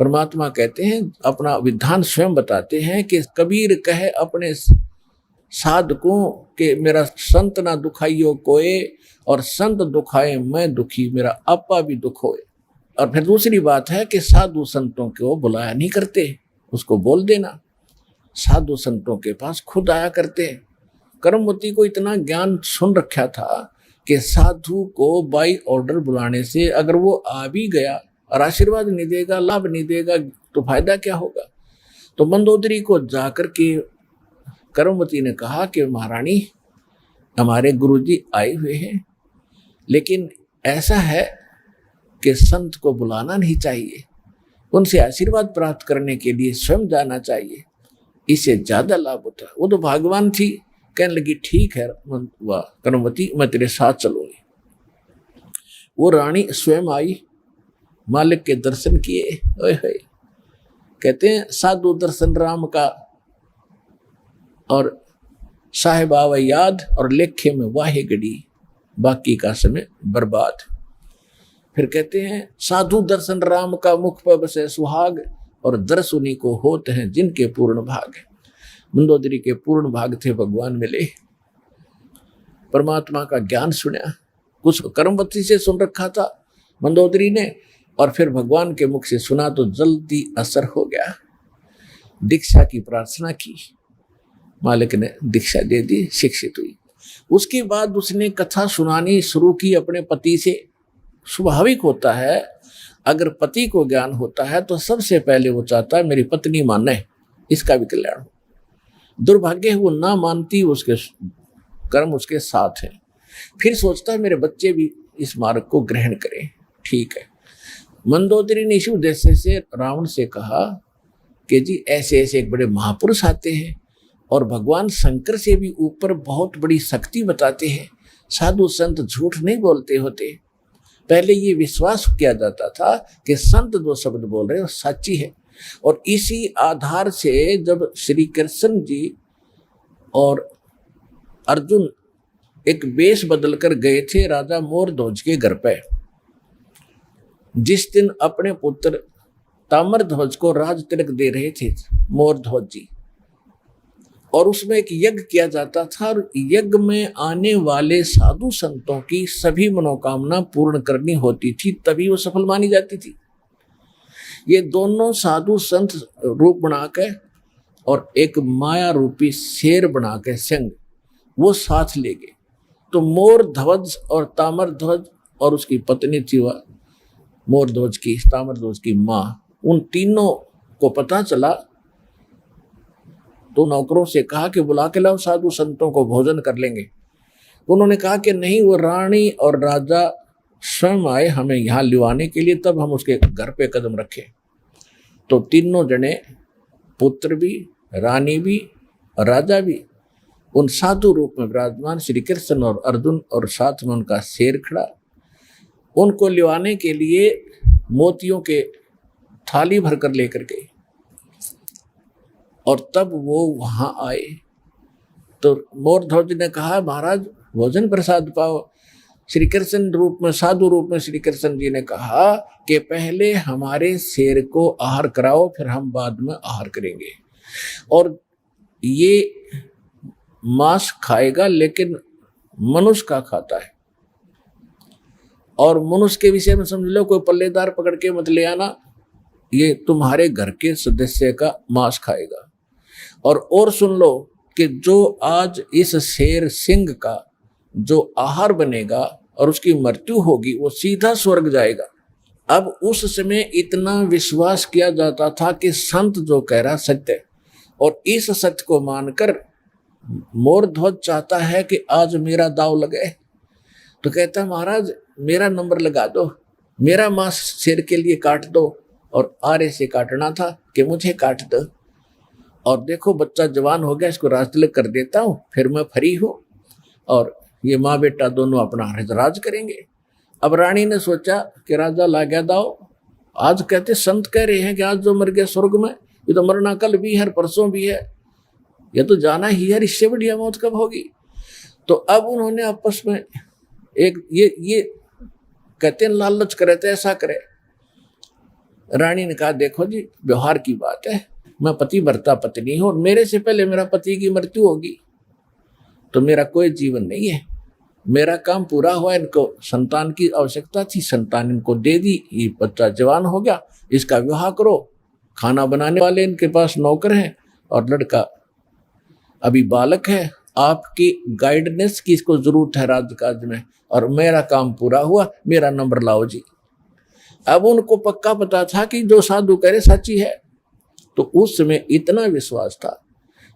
[SPEAKER 1] परमात्मा कहते हैं अपना विधान स्वयं बताते हैं कि कबीर कहे अपने साधकों के मेरा संत ना दुखाइयो कोई, और संत दुखाए मैं दुखी, मेरा आपा भी दुख होए। और फिर दूसरी बात है कि साधु संतों को बुलाया नहीं करते, उसको बोल देना, साधु संतों के पास खुद आया करते। कर्मवती को इतना ज्ञान सुन रखा था कि साधु को बाई ऑर्डर बुलाने से अगर वो आ भी गया और आशीर्वाद नहीं देगा, लाभ नहीं देगा, तो फायदा क्या होगा। तो मंदोदरी को जाकर के कर्मवती ने कहा कि महारानी हमारे गुरुजी आए हुए हैं, लेकिन ऐसा है कि संत को बुलाना नहीं चाहिए, उनसे आशीर्वाद प्राप्त करने के लिए स्वयं जाना चाहिए, इससे ज्यादा लाभ होता है। वो तो भगवान थी, कहने लगी ठीक है वाह कर्मवती मैं तेरे साथ चलूंगी। वो रानी स्वयं आई, मालिक के दर्शन किए, ओए होए कहते हैं साधु दर्शन राम का, और साहेब आवे याद, और लेखे में वाहे गड़ी, बाकी का समय बर्बाद। फिर कहते हैं साधु दर्शन राम का मुख पर बसे सुहाग, और दर्श उन्हीं को होते हैं जिनके पूर्ण भाग। मंदोदरी के पूर्ण भाग थे, भगवान मिले, परमात्मा का ज्ञान सुना। कुछ कर्मवती से सुन रखा था मंदोदरी ने, और फिर भगवान के मुख से सुना तो जल्दी असर हो गया। दीक्षा की प्रार्थना की, मालिक ने दीक्षा दे दी, शिक्षित हुई। उसके बाद उसने कथा सुनानी शुरू की अपने पति से। स्वाभाविक होता है, अगर पति को ज्ञान होता है तो सबसे पहले वो चाहता है मेरी पत्नी माने, इसका भी कल्याण हो। दुर्भाग्य है वो ना मानती, उसके कर्म उसके साथ हैं। फिर सोचता है मेरे बच्चे भी इस मार्ग को ग्रहण करें। ठीक है, मंदोदरी ने इसी उद्देश्य से रावण से कहा कि जी ऐसे ऐसे एक बड़े महापुरुष आते हैं और भगवान शंकर से भी ऊपर बहुत बड़ी शक्ति बताते हैं। साधु संत झूठ नहीं बोलते होते। पहले ये विश्वास किया जाता था कि संत जो शब्द बोल रहे हैं वो सच्ची है, और इसी आधार से जब श्री कृष्ण जी और अर्जुन एक वेश बदल कर गए थे राजा मोरध्वज के घर पे, जिस दिन अपने पुत्र ताम्रध्वज को राज तिलक दे रहे थे मोरध्वज जी, और उसमें एक यज्ञ किया जाता था, और यज्ञ में आने वाले साधु संतों की सभी मनोकामना पूर्ण करनी होती थी, तभी वो सफल मानी जाती थी। ये दोनों साधु संत रूप बना के और एक माया रूपी शेर बना के सिंह वो साथ ले गए। तो मोरध्वज और ताम्रध्वज और उसकी पत्नी थी वह मोरध्वज की, ताम्रध्वज की माँ, उन तीनों को पता चला तो नौकरों से कहा कि बुला के लाओ साधु संतों को, भोजन कर लेंगे। उन्होंने कहा कि नहीं, वो रानी और राजा स्वयं आए हमें यहाँ लिवाने के लिए, तब हम उसके घर पे कदम रखें। तो तीनों जने, पुत्र भी, रानी भी, राजा भी, उन साधु रूप में विराजमान श्री कृष्ण और अर्जुन, और साथ में उनका शेर खड़ा, उनको लिवाने के लिए मोतियों के थाली भर कर लेकर गए। और तब वो वहां आए तो मोरध्वज ने कहा महाराज भोजन प्रसाद पाओ। श्री कृष्ण रूप में, साधु रूप में श्री कृष्ण जी ने कहा कि पहले हमारे शेर को आहार कराओ, फिर हम बाद में आहार करेंगे। और ये मांस खाएगा लेकिन मनुष्य का खाता है, और मनुष्य के विषय में समझ लो कोई पल्लेदार पकड़ के मत ले आना, ये तुम्हारे घर के सदस्य का मांस खाएगा। और सुन लो कि जो आज इस शेर सिंह का जो आहार बनेगा और उसकी मृत्यु होगी वो सीधा स्वर्ग जाएगा। अब उस समय इतना विश्वास किया जाता था कि संत जो कह रहा सत्य है, और इस सत्य को मानकर मोरध्वज चाहता है कि आज मेरा दाव लगे। तो कहता महाराज मेरा नंबर लगा दो, मेरा मांस शेर के लिए काट दो, और आरे से काटना था कि मुझे काट दो, और देखो बच्चा जवान हो गया, इसको राज तिलक कर देता हूँ, फिर मैं फ्री हूँ, और ये माँ बेटा दोनों अपना राज करेंगे। अब रानी ने सोचा कि राजा ला गया दाव, आज कहते संत कह रहे हैं कि आज जो मर गया स्वर्ग में, ये तो मरना कल भी है, परसों भी है, ये तो जाना ही है, इससे बढ़िया मौत कब होगी। तो अब उन्होंने आपस में एक ये कहते हैं लालच करे तो ऐसा करे। रानी ने कहा देखो जी व्यवहार की बात है, मैं पति भरता पत्नी हूं, और मेरे से पहले मेरा पति की मृत्यु होगी तो मेरा कोई जीवन नहीं है, मेरा काम पूरा हुआ। इनको संतान की आवश्यकता थी, संतान इनको दे दी, ये बच्चा जवान हो गया, इसका विवाह करो, खाना बनाने वाले इनके पास नौकर हैं, और लड़का अभी बालक है, आपकी गाइडेंस की इसको जरूरत है राजकाज में, और मेरा काम पूरा हुआ, मेरा नंबर लाओ जी। अब उनको पक्का पता था कि जो साधु कह रहे सच्ची है, तो उस समय इतना विश्वास था।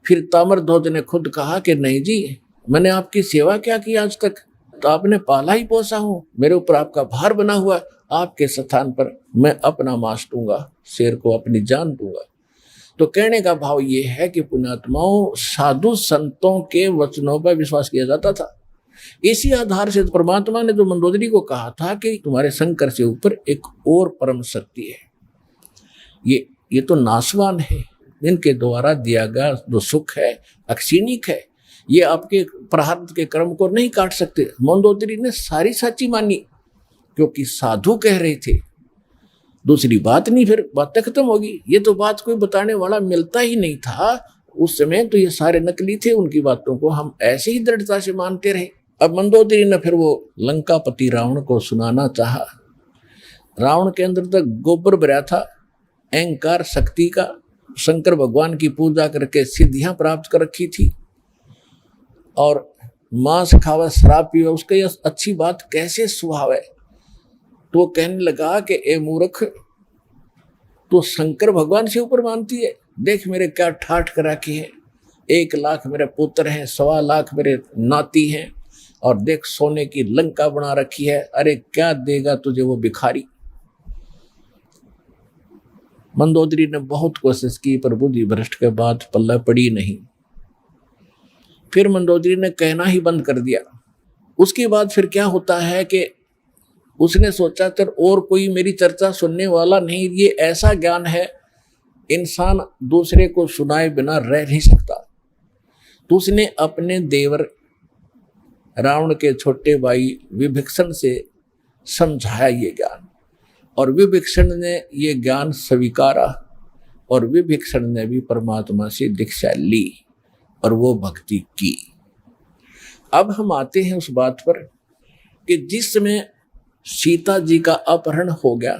[SPEAKER 1] फिर ताम्रध्वज ने खुद कहा कि नहीं जी, मैंने आपकी सेवा क्या की आज तक, तो आपने पाला ही पोसा हूं, मेरे ऊपर आपका भार बना हुआ, आपके स्थान पर मैं अपना मांस दूंगा, शेर को अपनी जान दूंगा। तो कहने का भाव ये है कि पुण्यात्माओं, साधु संतों के वचनों पर विश्वास किया जाता था। इसी आधार से परमात्मा ने जो मंदोदरी को कहा था कि तुम्हारे शंकर से ऊपर एक और परम शक्ति है, ये तो नाशवान है, इनके द्वारा दिया गया जो सुख है अक्षीणिक है, ये आपके प्रारब्ध के कर्म को नहीं काट सकते। मंदोदरी ने सारी सच्ची मानी क्योंकि साधु कह रहे थे, दूसरी बात नहीं, फिर बात खत्म होगी। ये तो बात कोई बताने वाला मिलता ही नहीं था, उस समय तो ये सारे नकली थे, उनकी बातों को हम ऐसे ही दृढ़ता से मानते रहे। अब मंदोदरी ने फिर वो लंकापति रावण को सुनाना चाहा। रावण के अंदर तक गोबर भरा था, अहंकार शक्ति का, शंकर भगवान की पूजा करके सिद्धियां प्राप्त कर रखी थी, और मांस खावा शराब पीवा उसका यह अच्छी बात कैसे स्वभाव है। तो वो कहने लगा कि ए मूर्ख, तो शंकर भगवान से ऊपर मानती है, देख मेरे क्या ठाठ कर रखी है, 1 लाख मेरे पुत्र हैं, 1.25 लाख मेरे नाती हैं, और देख सोने की लंका बना रखी है, अरे क्या देगा तुझे वो भिखारी। मंदोदरी ने बहुत कोशिश की पर बुद्धि भ्रष्ट के बाद पल्ला पड़ी नहीं। फिर मंदोदरी ने कहना ही बंद कर दिया। उसके बाद फिर क्या होता है कि उसने सोचा तर और कोई मेरी चर्चा सुनने वाला नहीं, ये ऐसा ज्ञान है इंसान दूसरे को सुनाए बिना रह नहीं सकता। तो उसने अपने देवर रावण के छोटे भाई विभीषण से समझाया ये ज्ञान, और विभीषण ने ये ज्ञान स्वीकारा, और विभीषण ने भी परमात्मा से दीक्षा ली और वो भक्ति की। अब हम आते हैं उस बात पर कि जिस समय सीता जी का अपहरण हो गया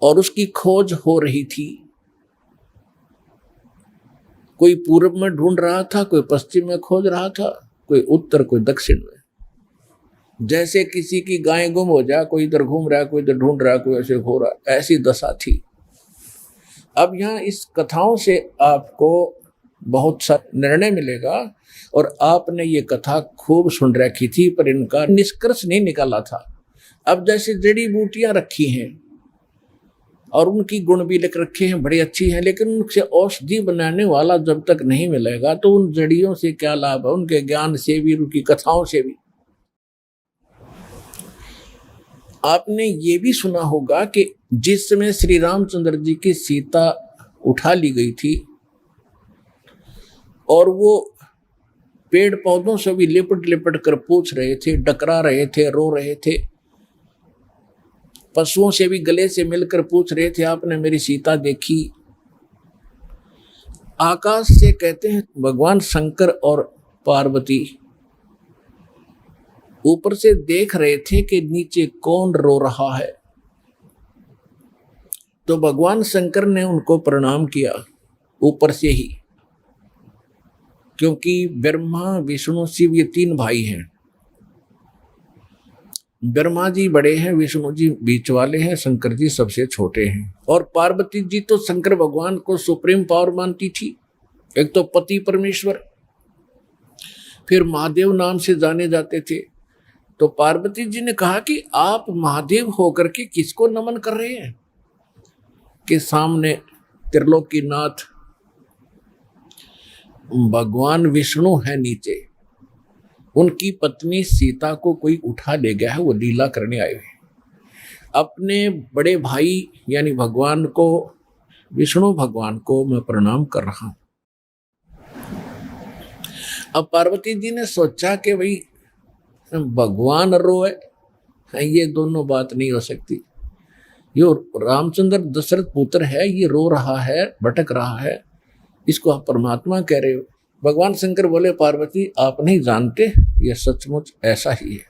[SPEAKER 1] और उसकी खोज हो रही थी, कोई पूर्व में ढूंढ रहा था, कोई पश्चिम में खोज रहा था, कोई उत्तर, कोई दक्षिण में। जैसे किसी की गाय गुम हो जाए, कोई इधर घूम रहा है, कोई इधर ढूंढ रहा है, कोई ऐसे हो रहा है, ऐसी दशा थी। अब यहाँ इस कथाओं से आपको बहुत सा निर्णय मिलेगा, और आपने ये कथा खूब सुन रखी थी पर इनका निष्कर्ष नहीं निकाला था। अब जैसे जड़ी बूटियां रखी हैं और उनकी गुण भी लिख रखे हैं, बड़ी अच्छी हैं, लेकिन उनसे औषधि बनाने वाला जब तक नहीं मिलेगा तो उन जड़ियों से क्या लाभ है, उनके ज्ञान से भी, उनकी कथाओं से भी। आपने ये भी सुना होगा कि जिस समय श्री रामचंद्र जी की सीता उठा ली गई थी और वो पेड़ पौधों से भी लिपट लिपट कर पूछ रहे थे, डकरा रहे थे, रो रहे थे, पशुओं से भी गले से मिलकर पूछ रहे थे, आपने मेरी सीता देखी। आकाश से कहते हैं भगवान शंकर और पार्वती ऊपर से देख रहे थे कि नीचे कौन रो रहा है। तो भगवान शंकर ने उनको प्रणाम किया ऊपर से ही, क्योंकि ब्रह्मा विष्णु शिव ये 3 भाई हैं। ब्रह्मा जी बड़े हैं, विष्णु जी बीच वाले हैं, शंकर जी सबसे छोटे हैं। और पार्वती जी तो शंकर भगवान को सुप्रीम पावर मानती थी, एक तो पति परमेश्वर, फिर महादेव नाम से जाने जाते थे। तो पार्वती जी ने कहा कि आप महादेव होकर के किसको नमन कर रहे हैं, कि सामने त्रिलोकीनाथ भगवान विष्णु है, नीचे उनकी पत्नी सीता को कोई उठा ले गया है, वो लीला करने आए हुए। अपने बड़े भाई यानी भगवान को, विष्णु भगवान को मैं प्रणाम कर रहा हूं। अब पार्वती जी ने सोचा कि भाई भगवान रोए, ये दोनों बात नहीं हो सकती। यो रामचंद्र दशरथ पुत्र है, ये रो रहा है, भटक रहा है, इसको आप परमात्मा कह रहे हो। भगवान शंकर बोले, पार्वती आप नहीं जानते, ये सचमुच ऐसा ही है,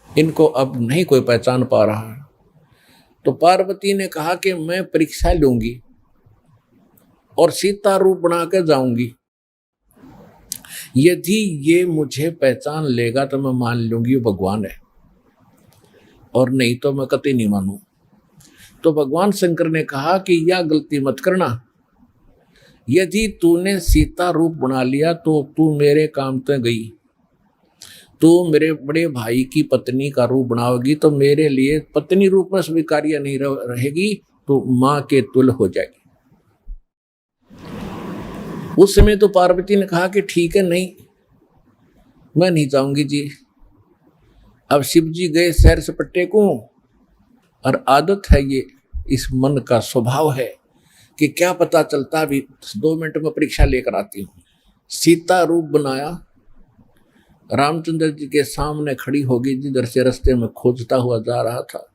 [SPEAKER 1] इनको अब नहीं कोई पहचान पा रहा है। तो पार्वती ने कहा कि मैं परीक्षा लूंगी और सीता रूप बना कर जाऊंगी, यदि ये मुझे पहचान लेगा तो मैं मान लूंगी वो भगवान है, और नहीं तो मैं कतई नहीं मानू। तो भगवान शंकर ने कहा कि यह गलती मत करना, यदि तूने सीता रूप बना लिया तो तू मेरे काम तो गई, तू मेरे बड़े भाई की पत्नी का रूप बनाओगी तो मेरे लिए पत्नी रूप में स्वीकार्य नहीं रहेगी, तो माँ के तुल्य हो जाएगी। उस समय तो पार्वती ने कहा कि ठीक है, नहीं मैं नहीं जाऊंगी जी। अब शिव जी गए सैर सपट्टे को, और आदत है ये, इस मन का स्वभाव है कि क्या पता चलता, भी 2 मिनट में परीक्षा लेकर आती हूँ। सीता रूप बनाया, रामचंद्र जी के सामने खड़ी होगी, जिधर से रास्ते में खोजता हुआ जा रहा था।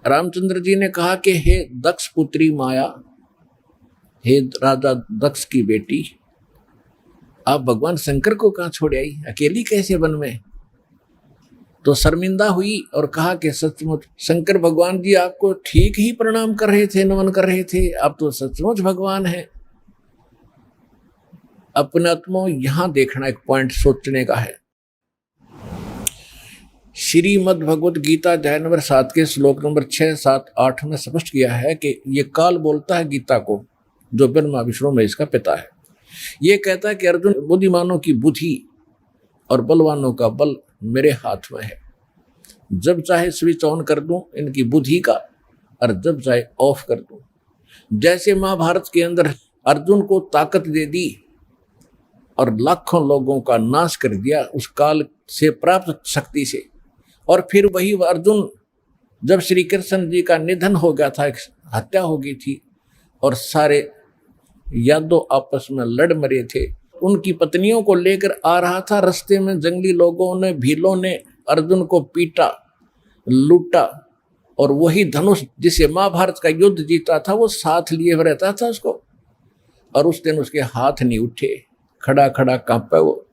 [SPEAKER 1] रामचंद्र जी ने कहा कि हे दक्ष पुत्री माया, हे राजा दक्ष की बेटी, आप भगवान शंकर को कहाँ छोड़ आई, अकेली कैसे वन में? तो शर्मिंदा हुई और कहा कि सचमुच शंकर भगवान जी आपको ठीक ही प्रणाम कर रहे थे, नमन कर रहे थे, आप तो सचमुच भगवान हैं। अपने आत्मा यहां देखना एक पॉइंट सोचने का है। श्रीमद् भगवत गीता अध्याय नंबर 7 के श्लोक नंबर 6, 7, 8 में स्पष्ट किया है कि ये काल बोलता है गीता को, जो ब्रह्मा विष्णु महेश का पिता है। ये कहता है कि अर्जुन, बुद्धिमानों की बुद्धि और बलवानों का बल मेरे हाथ में है। जब चाहे स्विच ऑन कर दूं इनकी बुद्धि का, और जब चाहे ऑफ कर दूं। जैसे महाभारत के अंदर अर्जुन को ताकत दे दी और लाखों लोगों का नाश कर दिया उस काल से प्राप्त शक्ति से, और फिर वही अर्जुन जब श्री कृष्ण जी का निधन हो गया था, हत्या हो गई थी और सारे यादव आपस में लड़ मरे थे, उनकी पत्नियों को लेकर आ रहा था, रास्ते में जंगली लोगों ने, भीलों ने अर्जुन को पीटा, लूटा, और वही धनुष जिसे महाभारत का युद्ध जीता था वो साथ लिए रहता था उसको, और उस दिन उसके हाथ नहीं उठे, खड़ा खड़ा कांपा वो।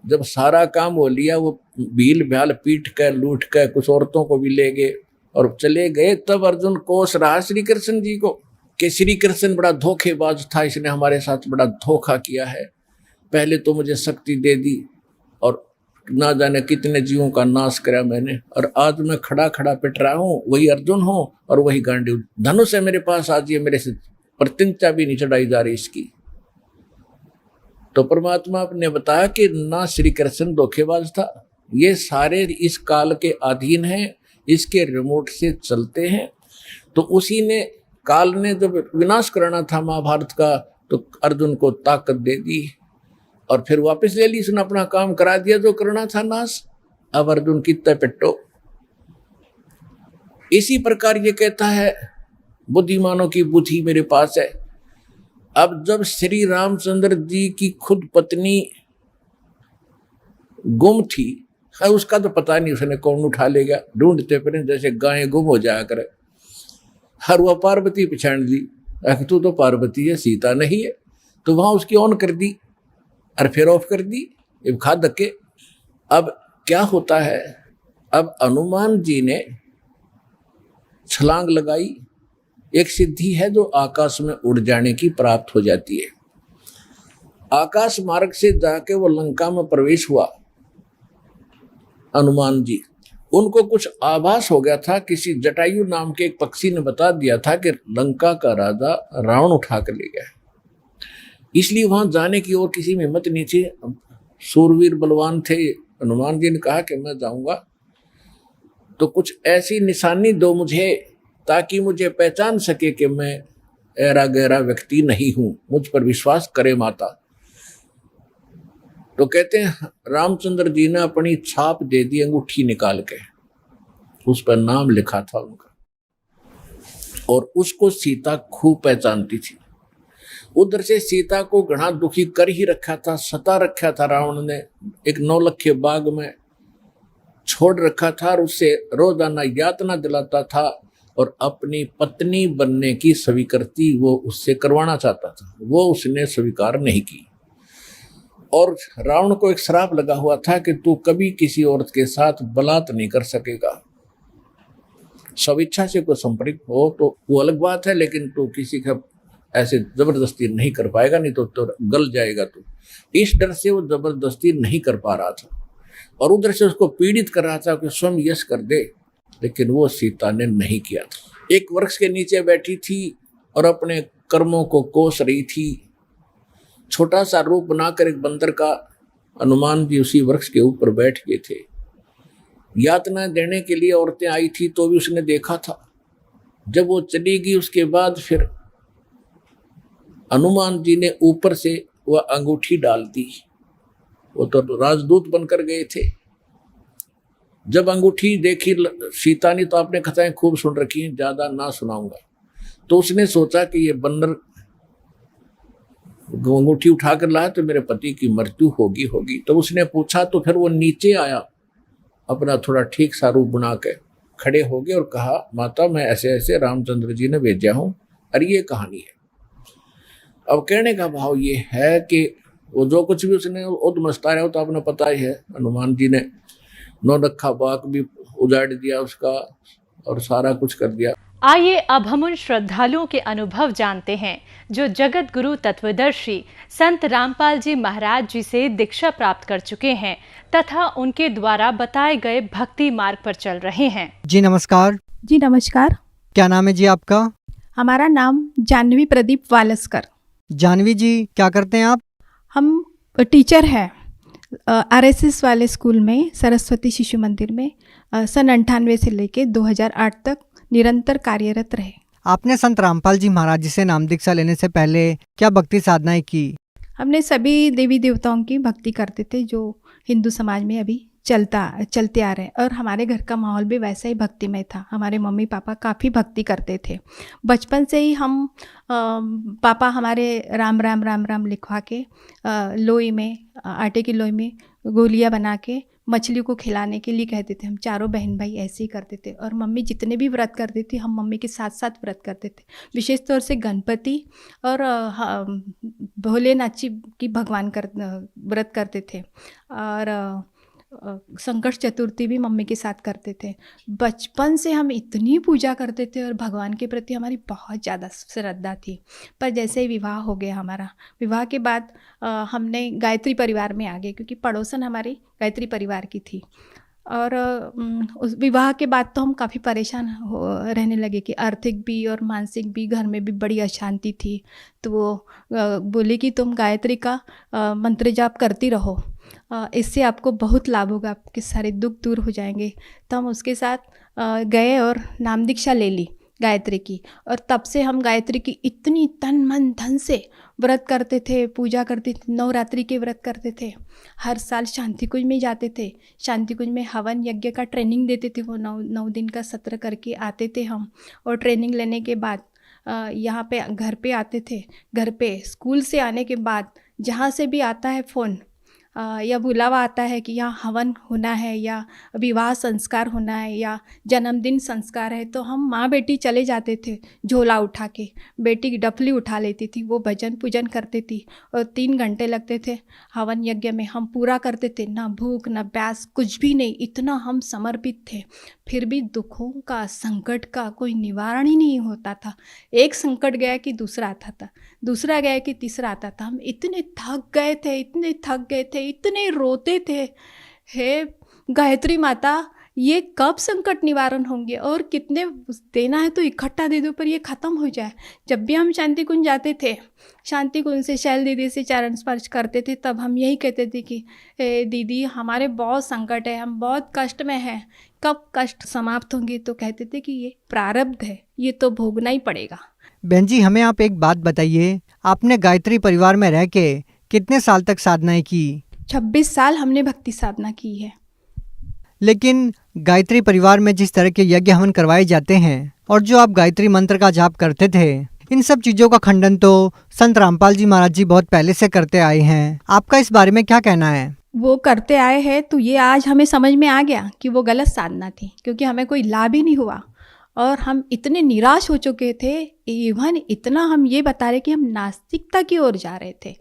[SPEAKER 1] जब सारा काम वो लिया, वो भील भ्याल पीट कर लूट कर कुछ औरतों को भी ले गए और चले गए, तब अर्जुन कोस रहा श्री कृष्ण जी को कि श्री कृष्ण बड़ा धोखेबाज था, इसने हमारे साथ बड़ा धोखा किया है। पहले तो मुझे शक्ति दे दी और ना जाने कितने जीवों का नाश करा मैंने, और आज मैं खड़ा खड़ा पिट रहा हूँ, वही अर्जुन हूँ और वही गांडीव धनुष है मेरे पास, आज ये मेरे से प्रतिज्ञा भी नहीं चढ़ाई जा रही इसकी। तो परमात्मा ने बताया कि ना श्री कृष्ण धोखेबाज था, ये सारे इस काल के अधीन हैं, इसके रिमोट से चलते हैं। तो उसी ने काल ने जब विनाश करना था महाभारत का, तो अर्जुन को ताकत दे दी और फिर वापस ले ली, उसने अपना काम करा दिया जो करना था नाश। अब अर्जुन कितना पिट्टो। इसी प्रकार ये कहता है बुद्धिमानों की बुद्धि मेरे पास है। अब जब श्री रामचंद्र जी की खुद पत्नी गुम थी, उसका तो पता नहीं उसने कौन उठा लेगा, ढूंढते फिर जैसे गायें गुम हो जाया करे। हर वह पार्वती पहचान दी, तू तो पार्वती है, सीता नहीं है, तो वहां उसकी ऑन कर दी और फिर ऑफ कर दी, खा धक्के। अब क्या होता है, अब हनुमान जी ने छलांग लगाई, एक सिद्धि है जो आकाश में उड़ जाने की प्राप्त हो जाती है। आकाश मार्ग से जाके वो लंका में प्रवेश हुआ हनुमान जी। उनको कुछ आभास हो गया था, किसी जटायु नाम के एक पक्षी ने बता दिया था कि लंका का राजा रावण उठा कर ले गया, इसलिए वहां जाने की और किसी में हिम्मत नहीं थी। सूरवीर बलवान थे, हनुमान जी ने कहा कि मैं जाऊंगा तो कुछ ऐसी निशानी दो मुझे ताकि मुझे पहचान सके कि मैं ऐरा गहरा व्यक्ति नहीं हूं, मुझ पर विश्वास करे माता। तो कहते हैं रामचंद्र जी ने अपनी छाप दे दी, अंगूठी निकाल के उस पर नाम लिखा था उनका, और उसको सीता खूब पहचानती थी। उधर से सीता को घना दुखी कर ही रखा था, सता रखा था रावण ने, एक नौलखे बाग में छोड़ रखा था और उससे रोजाना यातना दिलाता था और अपनी पत्नी बनने की स्वीकृति वो उससे करवाना चाहता था, वो उसने स्वीकार नहीं की। और रावण को एक श्राप लगा हुआ था कि तू कभी किसी औरत के साथ बलात् नहीं कर सकेगा, स्वेच्छा से कोई संपर्क हो तो वो अलग बात है, लेकिन तू किसी का ऐसे जबरदस्ती नहीं कर पाएगा, नहीं तो गल जाएगा तू। इस डर से वो जबरदस्ती नहीं कर पा रहा था और उधर से उसको पीड़ित कर रहा था कि स्वयं यश कर दे, लेकिन वो सीता ने नहीं किया था। एक वृक्ष के नीचे बैठी थी और अपने कर्मों को कोस रही थी। छोटा सा रूप बनाकर एक बंदर का हनुमान जी उसी वृक्ष के ऊपर बैठ गए थे। यातना देने के लिए औरतें आई थी तो भी उसने देखा था। जब वो चली गई उसके बाद फिर हनुमान जी ने ऊपर से वह अंगूठी डाल दी। वो तो राजदूत बनकर गए थे। जब अंगूठी देखी सीता ने, तो आपने कथाएं खूब सुन रखी हैं, ज्यादा ना सुनाऊंगा, तो उसने सोचा कि ये बंदर अंगूठी उठाकर लाया तो मेरे पति की मृत्यु होगी। तो उसने पूछा, तो फिर वो नीचे आया, अपना थोड़ा ठीक सा रूप बना के खड़े हो गए और कहा, माता मैं ऐसे ऐसे रामचंद्र जी ने भेजा हूं और ये कहानी है। अब कहने का भाव ये है कि वो जो कुछ भी उसने उद्मस्ता रहा हो तो आपने पता ही है, हनुमान जी ने नौलखा बाग भी उजाड़ दिया उसका और सारा कुछ कर दिया।
[SPEAKER 2] आइए अब हम उन श्रद्धालुओं के अनुभव जानते हैं जो जगत गुरु तत्वदर्शी संत रामपाल जी महाराज जी से दीक्षा प्राप्त कर चुके हैं तथा उनके द्वारा बताए गए भक्ति मार्ग पर चल रहे हैं।
[SPEAKER 3] जी नमस्कार।
[SPEAKER 4] जी नमस्कार।
[SPEAKER 3] क्या नाम है जी आपका?
[SPEAKER 4] हमारा नाम जानवी प्रदीप वालस्कर।
[SPEAKER 3] जानवी जी, क्या करते हैं आप?
[SPEAKER 4] हम टीचर हैं RSS वाले स्कूल में, सरस्वती शिशु मंदिर में सन 98 से लेके 2008 तक निरंतर कार्यरत रहे।
[SPEAKER 3] आपने संत रामपाल जी महाराज जी से नाम दीक्षा लेने से पहले क्या भक्ति साधनाएं की?
[SPEAKER 4] हमने सभी देवी देवताओं की भक्ति करते थे जो हिंदू समाज में अभी चलते आ रहे हैं, और हमारे घर का माहौल भी वैसा ही भक्तिमय था। हमारे मम्मी पापा काफ़ी भक्ति करते थे। बचपन से ही हम पापा हमारे राम राम राम राम लिखवा के लोई में, आटे की लोई में गोलियां बना के मछली को खिलाने के लिए कहते थे। हम चारों बहन भाई ऐसे ही करते थे, और मम्मी जितने भी व्रत करती थी हम मम्मी के साथ साथ व्रत करते थे। विशेष तौर से गणपति और भोलेनाथ जी की भगवान व्रत करते थे, और संकट चतुर्थी भी मम्मी के साथ करते थे। बचपन से हम इतनी पूजा करते थे और भगवान के प्रति हमारी बहुत ज़्यादा श्रद्धा थी। पर जैसे ही विवाह हो गया हमारा, विवाह के बाद हमने गायत्री परिवार में आ गए, क्योंकि पड़ोसन हमारी गायत्री परिवार की थी। और उस विवाह के बाद तो हम काफ़ी परेशान रहने लगे कि आर्थिक भी और मानसिक भी, घर में भी बड़ी अशांति थी। तो वो बोले कि तुम गायत्री का मंत्र जाप करती रहो, इससे आपको बहुत लाभ होगा, आपके सारे दुख दूर हो जाएंगे। तो हम उसके साथ गए और नाम दीक्षा ले ली गायत्री की, और तब से हम गायत्री की इतनी तन मन धन से व्रत करते थे, पूजा करते थे, नवरात्रि के व्रत करते थे। हर साल शांति कुंज में जाते थे। शांति कुंज में हवन यज्ञ का ट्रेनिंग देते थे। वो 9 दिन का सत्र करके आते थे हम, और ट्रेनिंग लेने के बाद यहाँ पे घर पे आते थे। घर पे स्कूल से आने के बाद जहाँ से भी आता है फ़ोन या बुलावा आता है कि यहाँ हवन होना है या विवाह संस्कार होना है या जन्मदिन संस्कार है, तो हम माँ बेटी चले जाते थे झोला उठा के। बेटी डफली उठा लेती थी, वो भजन पूजन करती थी, और 3 घंटे लगते थे हवन यज्ञ में। हम पूरा करते थे, ना भूख ना प्यास, कुछ भी नहीं, इतना हम समर्पित थे। फिर भी दुखों का, संकट का कोई निवारण ही नहीं होता था। एक संकट गया कि दूसरा आता था, दूसरा गया कि तीसरा आता था। हम इतने थक गए थे, इतने रोते थे, हे गायत्री माता ये कब संकट निवारण होंगे, और कितने देना है तो इकट्ठा दे दो पर ये ख़त्म हो जाए। जब भी हम शांति कुंज जाते थे, शांति कुंज से शैल दीदी से चरण स्पर्श करते थे, तब हम यही कहते थे कि दीदी हमारे बहुत संकट है, हम बहुत कष्ट में हैं, कब कष्ट समाप्त होंगे। तो कहते थे कि ये प्रारब्ध है, ये तो भोगना ही पड़ेगा।
[SPEAKER 3] बहन जी, हमें आप एक बात बताइए, आपने गायत्री परिवार में रह के कितने साल तक साधनाएं की?
[SPEAKER 4] 26 साल हमने भक्ति साधना की है।
[SPEAKER 3] लेकिन गायत्री परिवार में जिस तरह के यज्ञ हवन करवाए जाते हैं और जो आप गायत्री मंत्र का जाप करते थे, इन सब चीज़ों का खंडन तो संत रामपाल जी महाराज जी बहुत पहले से करते आए हैं। आपका इस बारे में क्या कहना है?
[SPEAKER 4] वो करते आए हैं तो ये आज हमें समझ में आ गया कि वो गलत साधना थी, क्योंकि हमें कोई लाभ ही नहीं हुआ और हम इतने निराश हो चुके थे। इवन इतना हम ये बता रहे कि हम नास्तिकता की ओर जा रहे थे।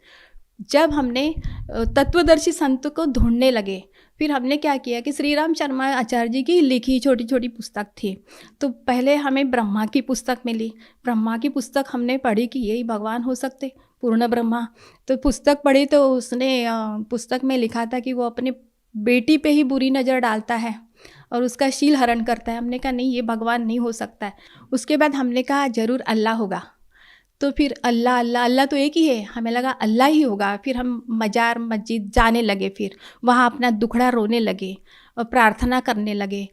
[SPEAKER 4] जब हमने तत्वदर्शी संत को ढूंढने लगे, फिर हमने क्या किया कि श्री राम शर्मा आचार्य जी की लिखी छोटी छोटी पुस्तक थी, तो पहले हमें ब्रह्मा की पुस्तक मिली। ब्रह्मा की पुस्तक हमने पढ़ी कि यही भगवान हो सकते, पूर्ण ब्रह्मा। तो पुस्तक पढ़ी तो उसने पुस्तक में लिखा था कि वो अपने बेटी पे ही बुरी नज़र डालता है और उसका शील हरण करता है। हमने कहा नहीं, ये भगवान नहीं हो सकता है। उसके बाद हमने कहा ज़रूर अल्लाह होगा। तो फिर अल्लाह अल्लाह अल्लाह तो एक ही है, हमें लगा अल्लाह ही होगा। फिर हम मजार मस्जिद जाने लगे, फिर वहाँ अपना दुखड़ा रोने लगे और प्रार्थना करने लगे।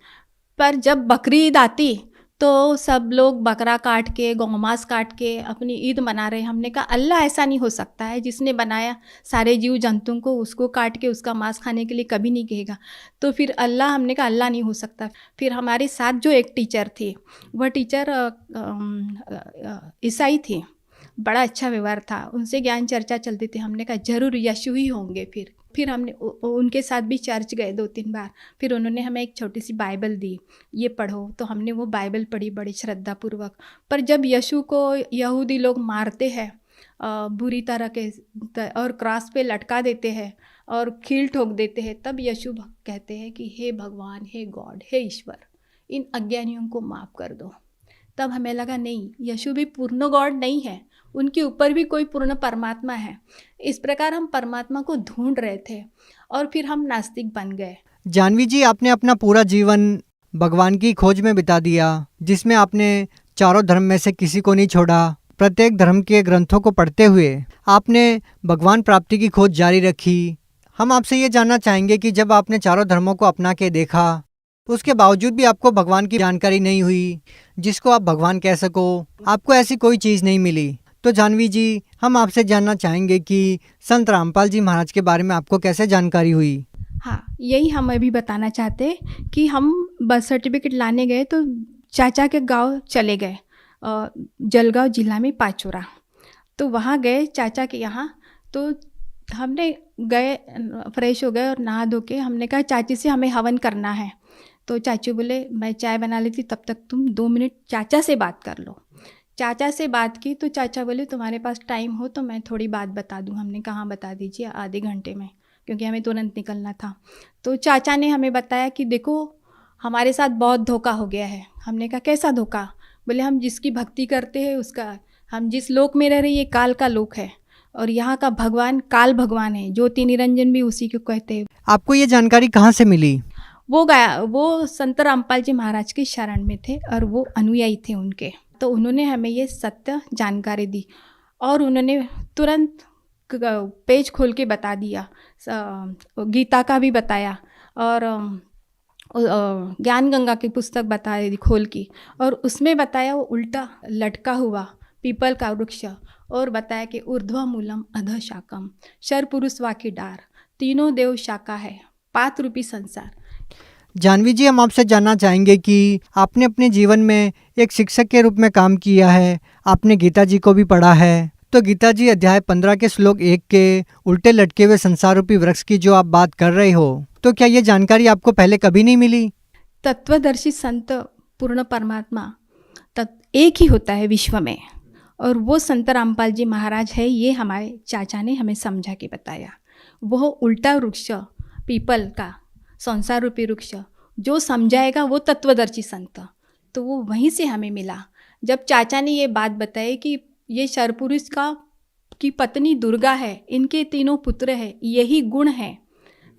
[SPEAKER 4] पर जब बकरी ईद आती तो सब लोग बकरा काट के, गौमांस काट के अपनी ईद मना रहे। हमने कहा अल्लाह ऐसा नहीं हो सकता है, जिसने बनाया सारे जीव जंतुओं को, उसको काट के उसका मांस खाने के लिए कभी नहीं कहेगा। तो फिर अल्लाह, हमने कहा अल्लाह नहीं हो सकता। फिर हमारे साथ जो एक टीचर थी, वह टीचर ईसाई थी, बड़ा अच्छा व्यवहार था, उनसे ज्ञान चर्चा चलती थी। हमने कहा जरूर यीशु ही होंगे। फिर हमने उनके साथ भी चर्च गए 2-3 बार। फिर उन्होंने हमें एक छोटी सी बाइबल दी, ये पढ़ो। तो हमने वो बाइबल पढ़ी बड़ी श्रद्धापूर्वक। पर जब यीशु को यहूदी लोग मारते हैं बुरी तरह के और क्रॉस पे लटका देते हैं और कील ठोक देते हैं, तब यीशु कहते हैं कि हे भगवान, हे गॉड, हे ईश्वर, इन अज्ञानियों को माफ़ कर दो। तब हमें लगा नहीं, यीशु भी पूर्ण गॉड नहीं है, उनके ऊपर भी कोई पूर्ण परमात्मा है। इस प्रकार हम परमात्मा को ढूंढ रहे थे और फिर हम नास्तिक बन गए।
[SPEAKER 3] जानवी जी, आपने अपना पूरा जीवन भगवान की खोज में बिता दिया, जिसमें आपने चारों धर्म में से किसी को नहीं छोड़ा। प्रत्येक धर्म के ग्रंथों को पढ़ते हुए आपने भगवान प्राप्ति की खोज जारी रखी। हम आपसे ये जानना चाहेंगे कि जब आपने चारों धर्मों को अपना के देखा, उसके बावजूद भी आपको भगवान की जानकारी नहीं हुई, जिसको आप भगवान कह सको, आपको ऐसी कोई चीज़ नहीं मिली, तो जानवी जी, हम आपसे जानना चाहेंगे कि संत रामपाल जी महाराज के बारे में आपको कैसे जानकारी हुई।
[SPEAKER 4] हाँ, यही हम अभी बताना चाहते कि हम बर्थ सर्टिफिकेट लाने गए तो चाचा के गांव चले गए, जलगांव जिला में पाचोरा। तो वहाँ गए चाचा के यहाँ, तो हमने गए, फ्रेश हो गए और नहा धो के हमने कहा चाची से हमें हवन करना है। तो चाचू बोले मैं चाय बना लेती, तब तक तुम 2 मिनट चाचा से बात कर लो। चाचा से बात की तो चाचा बोले तुम्हारे पास टाइम हो तो मैं थोड़ी बात बता दूँ। हमने कहा बता दीजिए, आधे घंटे में, क्योंकि हमें तुरंत निकलना था। तो चाचा ने हमें बताया कि देखो हमारे साथ बहुत धोखा हो गया है। हमने कहा कैसा धोखा? बोले हम जिसकी भक्ति करते हैं उसका, हम जिस लोक में रह रहे ये काल का लोक है और यहाँ का भगवान काल भगवान है, ज्योति निरंजन भी उसी को कहते हैं।
[SPEAKER 3] आपको ये जानकारी कहाँ से मिली?
[SPEAKER 4] वो संत रामपाल जी महाराज की शरण में थे और वो अनुयायी थे उनके, तो उन्होंने हमें ये सत्य जानकारी दी और उन्होंने तुरंत पेज खोल के बता दिया, गीता का भी बताया और ज्ञान गंगा की पुस्तक बताई खोल की, और उसमें बताया वो उल्टा लटका हुआ पीपल का वृक्ष, और बताया कि ऊर्ध्व मूलम अध शाकम, शर पुरुष वाकी डार, तीनों देव शाखा है, पात रूपी संसार।
[SPEAKER 3] जानवी जी, हम आपसे जानना चाहेंगे कि आपने अपने जीवन में एक शिक्षक के रूप में काम किया है, आपने गीता जी को भी पढ़ा है, तो गीता जी अध्याय 15 के श्लोक 1 के उल्टे लटके हुए संसार रूपी वृक्ष की जो आप बात कर रहे हो, तो क्या ये जानकारी आपको पहले कभी नहीं मिली?
[SPEAKER 4] तत्वदर्शी संत पूर्ण परमात्मा एक ही होता है विश्व में, और वो संत रामपाल जी महाराज है, ये हमारे चाचा ने हमें समझा के बताया। वह उल्टा वृक्ष पीपल का संसार रूपी वृक्ष जो समझाएगा वो तत्वदर्शी संत, तो वो वहीं से हमें मिला। जब चाचा ने ये बात बताई कि ये शरपुरुष की पत्नी दुर्गा है, इनके तीनों पुत्र है, यही गुण है,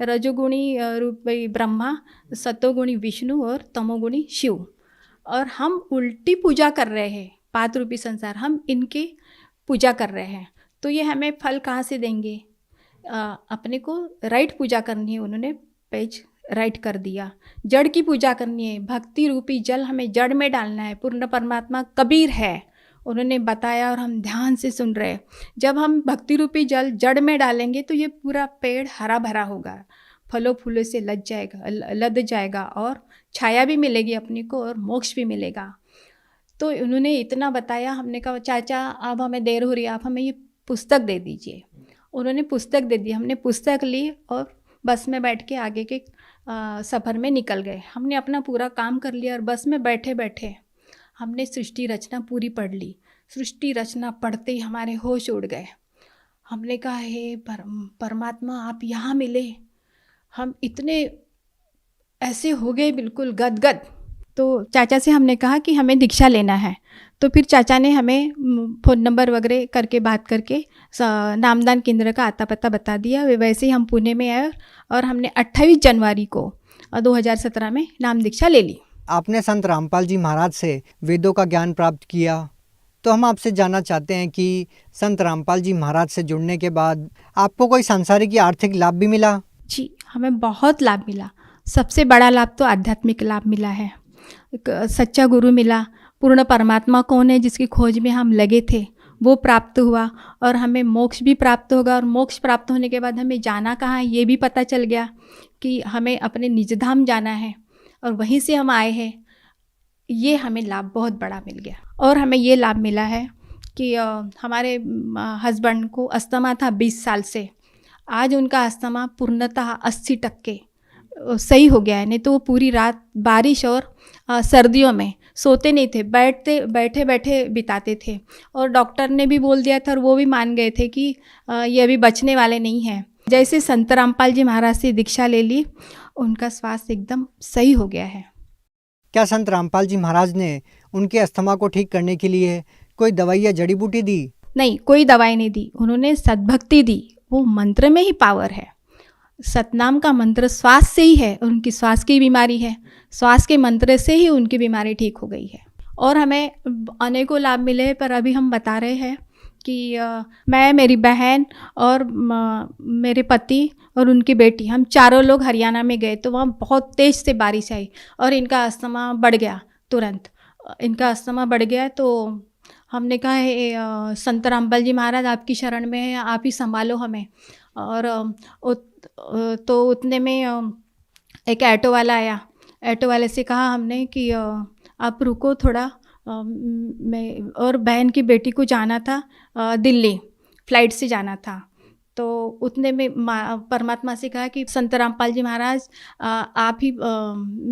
[SPEAKER 4] रजोगुणी रूपी ब्रह्मा, सतोगुणी विष्णु और तमोगुणी शिव, और हम उल्टी पूजा कर रहे हैं, पात रूपी संसार, हम इनके पूजा कर रहे हैं, तो ये हमें फल कहाँ से देंगे? अपने को राइट पूजा करनी है, उन्होंने पेज राइट कर दिया। जड़ की पूजा करनी है, भक्ति रूपी जल हमें जड़ में डालना है, पूर्ण परमात्मा कबीर है, उन्होंने बताया और हम ध्यान से सुन रहे हैं। जब हम भक्ति रूपी जल जड़ में डालेंगे तो ये पूरा पेड़ हरा भरा होगा, फलों फूलों से लद जाएगा और छाया भी मिलेगी अपने को और मोक्ष भी मिलेगा। तो उन्होंने इतना बताया, हमने कहा चाचा अब हमें देर हो रही है, आप हमें ये पुस्तक दे दीजिए। उन्होंने पुस्तक दे दी, हमने पुस्तक ली और बस में बैठ के आगे के सफ़र में निकल गए। हमने अपना पूरा काम कर लिया और बस में बैठे बैठे हमने सृष्टि रचना पूरी पढ़ ली। सृष्टि रचना पढ़ते ही हमारे होश उड़ गए। हमने कहा हे परमात्मा आप यहाँ मिले, हम इतने ऐसे हो गए बिल्कुल गदगद। तो चाचा से हमने कहा कि हमें दीक्षा लेना है, तो फिर चाचा ने हमें फ़ोन नंबर वगैरह करके बात करके नामदान केंद्र का आता पता बता दिया। वैसे ही हम पुणे में आए और हमने 28 जनवरी को 2017 में नाम दीक्षा ले ली।
[SPEAKER 3] आपने संत रामपाल जी महाराज से वेदों का ज्ञान प्राप्त किया, तो हम आपसे जानना चाहते हैं कि संत रामपाल जी महाराज से जुड़ने के बाद आपको कोई सांसारिक या आर्थिक लाभ भी मिला?
[SPEAKER 4] जी, हमें बहुत लाभ मिला। सबसे बड़ा लाभ तो आध्यात्मिक लाभ मिला है। एक सच्चा गुरु मिला, पूर्ण परमात्मा कौन है जिसकी खोज में हम लगे थे वो प्राप्त हुआ, और हमें मोक्ष भी प्राप्त होगा। और मोक्ष प्राप्त होने के बाद हमें जाना कहाँ है ये भी पता चल गया कि हमें अपने निज धाम जाना है और वहीं से हम आए हैं। ये हमें लाभ बहुत बड़ा मिल गया। और हमें ये लाभ मिला है कि हमारे हस्बैंड को अस्थमा था 20 साल से, आज उनका अस्थमा पूर्णतः 80% सही हो गया है। नहीं तो वो पूरी रात बारिश और सर्दियों में सोते नहीं थे, बैठे बैठे बिताते थे। और डॉक्टर ने भी बोल दिया था और वो भी मान गए थे कि ये अभी बचने वाले नहीं हैं। जैसे संत रामपाल जी महाराज से दीक्षा ले ली, उनका स्वास्थ्य एकदम सही हो गया है।
[SPEAKER 3] क्या संत रामपाल जी महाराज ने उनके अस्थमा को ठीक करने के लिए कोई दवाई या जड़ी बूटी दी?
[SPEAKER 4] नहीं, कोई दवाई नहीं दी, उन्होंने सद्भक्ति दी। वो मंत्र में ही पावर है। सतनाम का मंत्र श्वास से ही है, उनकी श्वास की बीमारी है, श्वास के मंत्र से ही उनकी बीमारी ठीक हो गई है। और हमें अनेकों लाभ मिले, पर अभी हम बता रहे हैं कि मैं, मेरी बहन और मेरे पति और उनकी बेटी, हम चारों लोग हरियाणा में गए तो वहाँ बहुत तेज़ से बारिश आई और इनका अस्थमा बढ़ गया। तुरंत इनका अस्थमा बढ़ गया तो हमने कहा संत रामपाल जी महाराज आपकी शरण में है, आप ही संभालो हमें। और तो उतने में एक ऑटो वाला आया। ऑटो वाले से कहा हमने कि आप रुको थोड़ा, मैं और बहन की बेटी को जाना था दिल्ली, फ़्लाइट से जाना था। तो उतने में परमात्मा से कहा कि संत रामपाल जी महाराज आप ही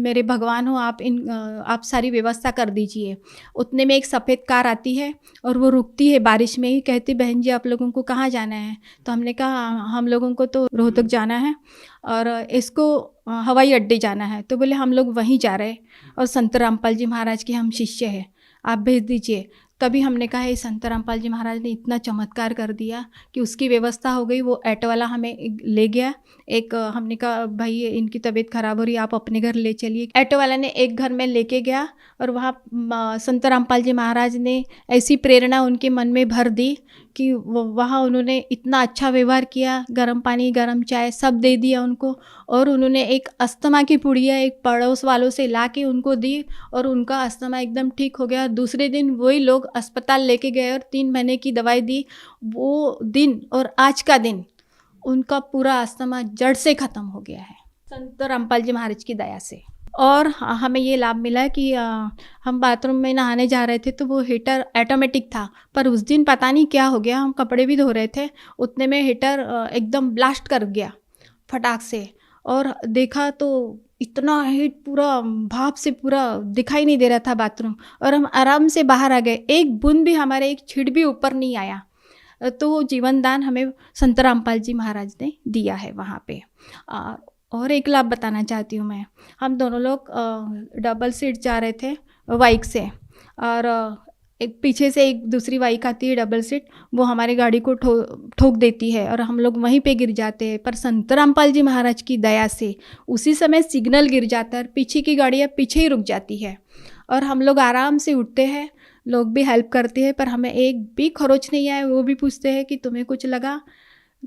[SPEAKER 4] मेरे भगवान हो, आप सारी व्यवस्था कर दीजिए। उतने में एक सफ़ेद कार आती है और वो रुकती है बारिश में ही, कहती बहन जी आप लोगों को कहाँ जाना है? तो हमने कहा हम लोगों को तो रोहतक जाना है और इसको हवाई अड्डे जाना है। तो बोले हम लोग वहीं जा रहे हैं और संत रामपाल जी महाराज के हम शिष्य हैं, आप भेज दीजिए। तभी हमने कहा ये संत रामपाल जी महाराज ने इतना चमत्कार कर दिया कि उसकी व्यवस्था हो गई। वो ऑटो वाला हमें ले गया। हमने कहा भाई इनकी तबीयत ख़राब हो रही है, आप अपने घर ले चलिए। ऑटो वाला ने एक घर में लेके गया और वहाँ संत रामपाल जी महाराज ने ऐसी प्रेरणा उनके मन में भर दी कि वहाँ उन्होंने इतना अच्छा व्यवहार किया, गर्म पानी गर्म चाय सब दे दिया उनको। और उन्होंने एक अस्थमा की पुड़िया एक पड़ोस वालों से ला के उनको दी और उनका अस्थमा एकदम ठीक हो गया। दूसरे दिन वही लोग अस्पताल लेके गए और 3 महीने की दवाई दी। वो दिन और आज का दिन उनका पूरा अस्थमा जड़ से ख़त्म हो गया है संत रामपाल जी महाराज की दया से। और हमें ये लाभ मिला कि हम बाथरूम में नहाने जा रहे थे तो वो हीटर ऑटोमेटिक था, पर उस दिन पता नहीं क्या हो गया, हम कपड़े भी धो रहे थे, उतने में हीटर एकदम ब्लास्ट कर गया फटाक से। और देखा तो इतना हीट पूरा भाप से पूरा दिखाई नहीं दे रहा था बाथरूम, और हम आराम से बाहर आ गए। एक बूंद भी हमारे एक छींट भी ऊपर नहीं आया। तो वो जीवन दान हमें संत रामपाल जी महाराज ने दिया है वहाँ पे। और एक लाभ बताना चाहती हूँ मैं। हम दोनों लोग डबल सीट जा रहे थे बाइक से, और एक पीछे से एक दूसरी बाइक आती है डबल सीट, वो हमारी गाड़ी को ठोक देती है और हम लोग वहीं पे गिर जाते हैं। पर संत रामपाल जी महाराज की दया से उसी समय सिग्नल गिर जाता है, पीछे की गाड़ियाँ पीछे ही रुक जाती है और हम लोग आराम से उठते हैं। लोग भी हेल्प करते हैं, पर हमें एक भी खरोच नहीं आया। वो भी पूछते हैं कि तुम्हें कुछ लगा?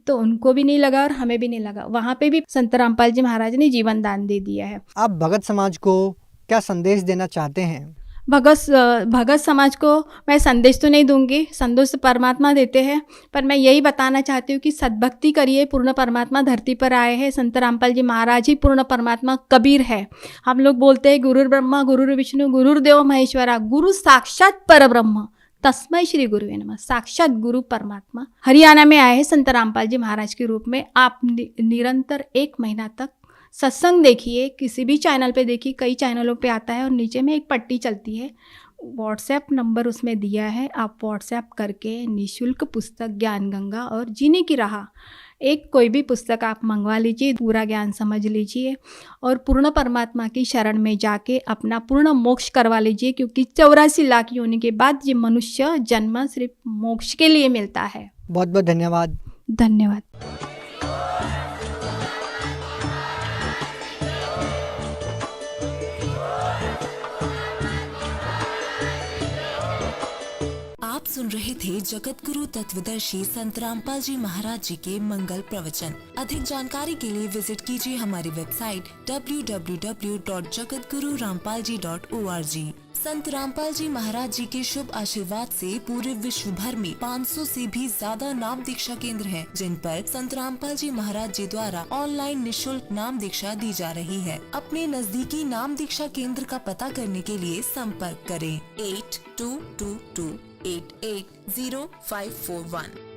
[SPEAKER 4] तो उनको भी नहीं लगा और हमें भी नहीं लगा। वहाँ पे भी संत रामपाल जी महाराज ने जीवन दान दे दिया है।
[SPEAKER 3] आप भगत समाज को क्या संदेश देना चाहते हैं?
[SPEAKER 4] भगत समाज को मैं संदेश तो नहीं दूंगी, संदेश परमात्मा देते हैं, पर मैं यही बताना चाहती हूँ कि सद्भक्ति करिए। पूर्ण परमात्मा धरती पर आए हैं, संत रामपाल जी महाराज ही पूर्ण परमात्मा कबीर है। हम लोग बोलते हैं गुरुर ब्रह्मा गुरुर विष्णु गुरुर्देव महेश्वरा, गुरु साक्षात परब्रह्म तस्मै श्री गुरुवे नमः। साक्षात गुरु परमात्मा हरियाणा में आए हैं संत रामपाल जी महाराज के रूप में। आप निरंतर 1 महीना तक सत्संग देखिए, किसी भी चैनल पे देखिए, कई चैनलों पे आता है और नीचे में एक पट्टी चलती है, व्हाट्सएप नंबर उसमें दिया है। आप व्हाट्सएप करके निःशुल्क पुस्तक ज्ञान गंगा और जीने की राह, एक कोई भी पुस्तक आप मंगवा लीजिए, पूरा ज्ञान समझ लीजिए और पूर्ण परमात्मा की शरण में जाके अपना पूर्ण मोक्ष करवा लीजिए। क्योंकि 84 लाख योनि के बाद ये मनुष्य जन्म सिर्फ मोक्ष के लिए मिलता है।
[SPEAKER 3] बहुत बहुत धन्यवाद।
[SPEAKER 4] धन्यवाद।
[SPEAKER 5] आप सुन रहे थे जगत गुरु तत्वदर्शी संत रामपाल जी महाराज जी के मंगल प्रवचन। अधिक जानकारी के लिए विजिट कीजिए हमारी वेबसाइट www.jagatgururampalji.org। संत रामपाल जी महाराज जी के शुभ आशीर्वाद से पूरे विश्व भर में 500 से भी ज्यादा नाम दीक्षा केंद्र हैं, जिन पर संत रामपाल जी महाराज जी द्वारा ऑनलाइन निःशुल्क नाम दीक्षा दी जा रही है। अपने नजदीकी नाम दीक्षा केंद्र का पता करने के लिए संपर्क करें 8222880541।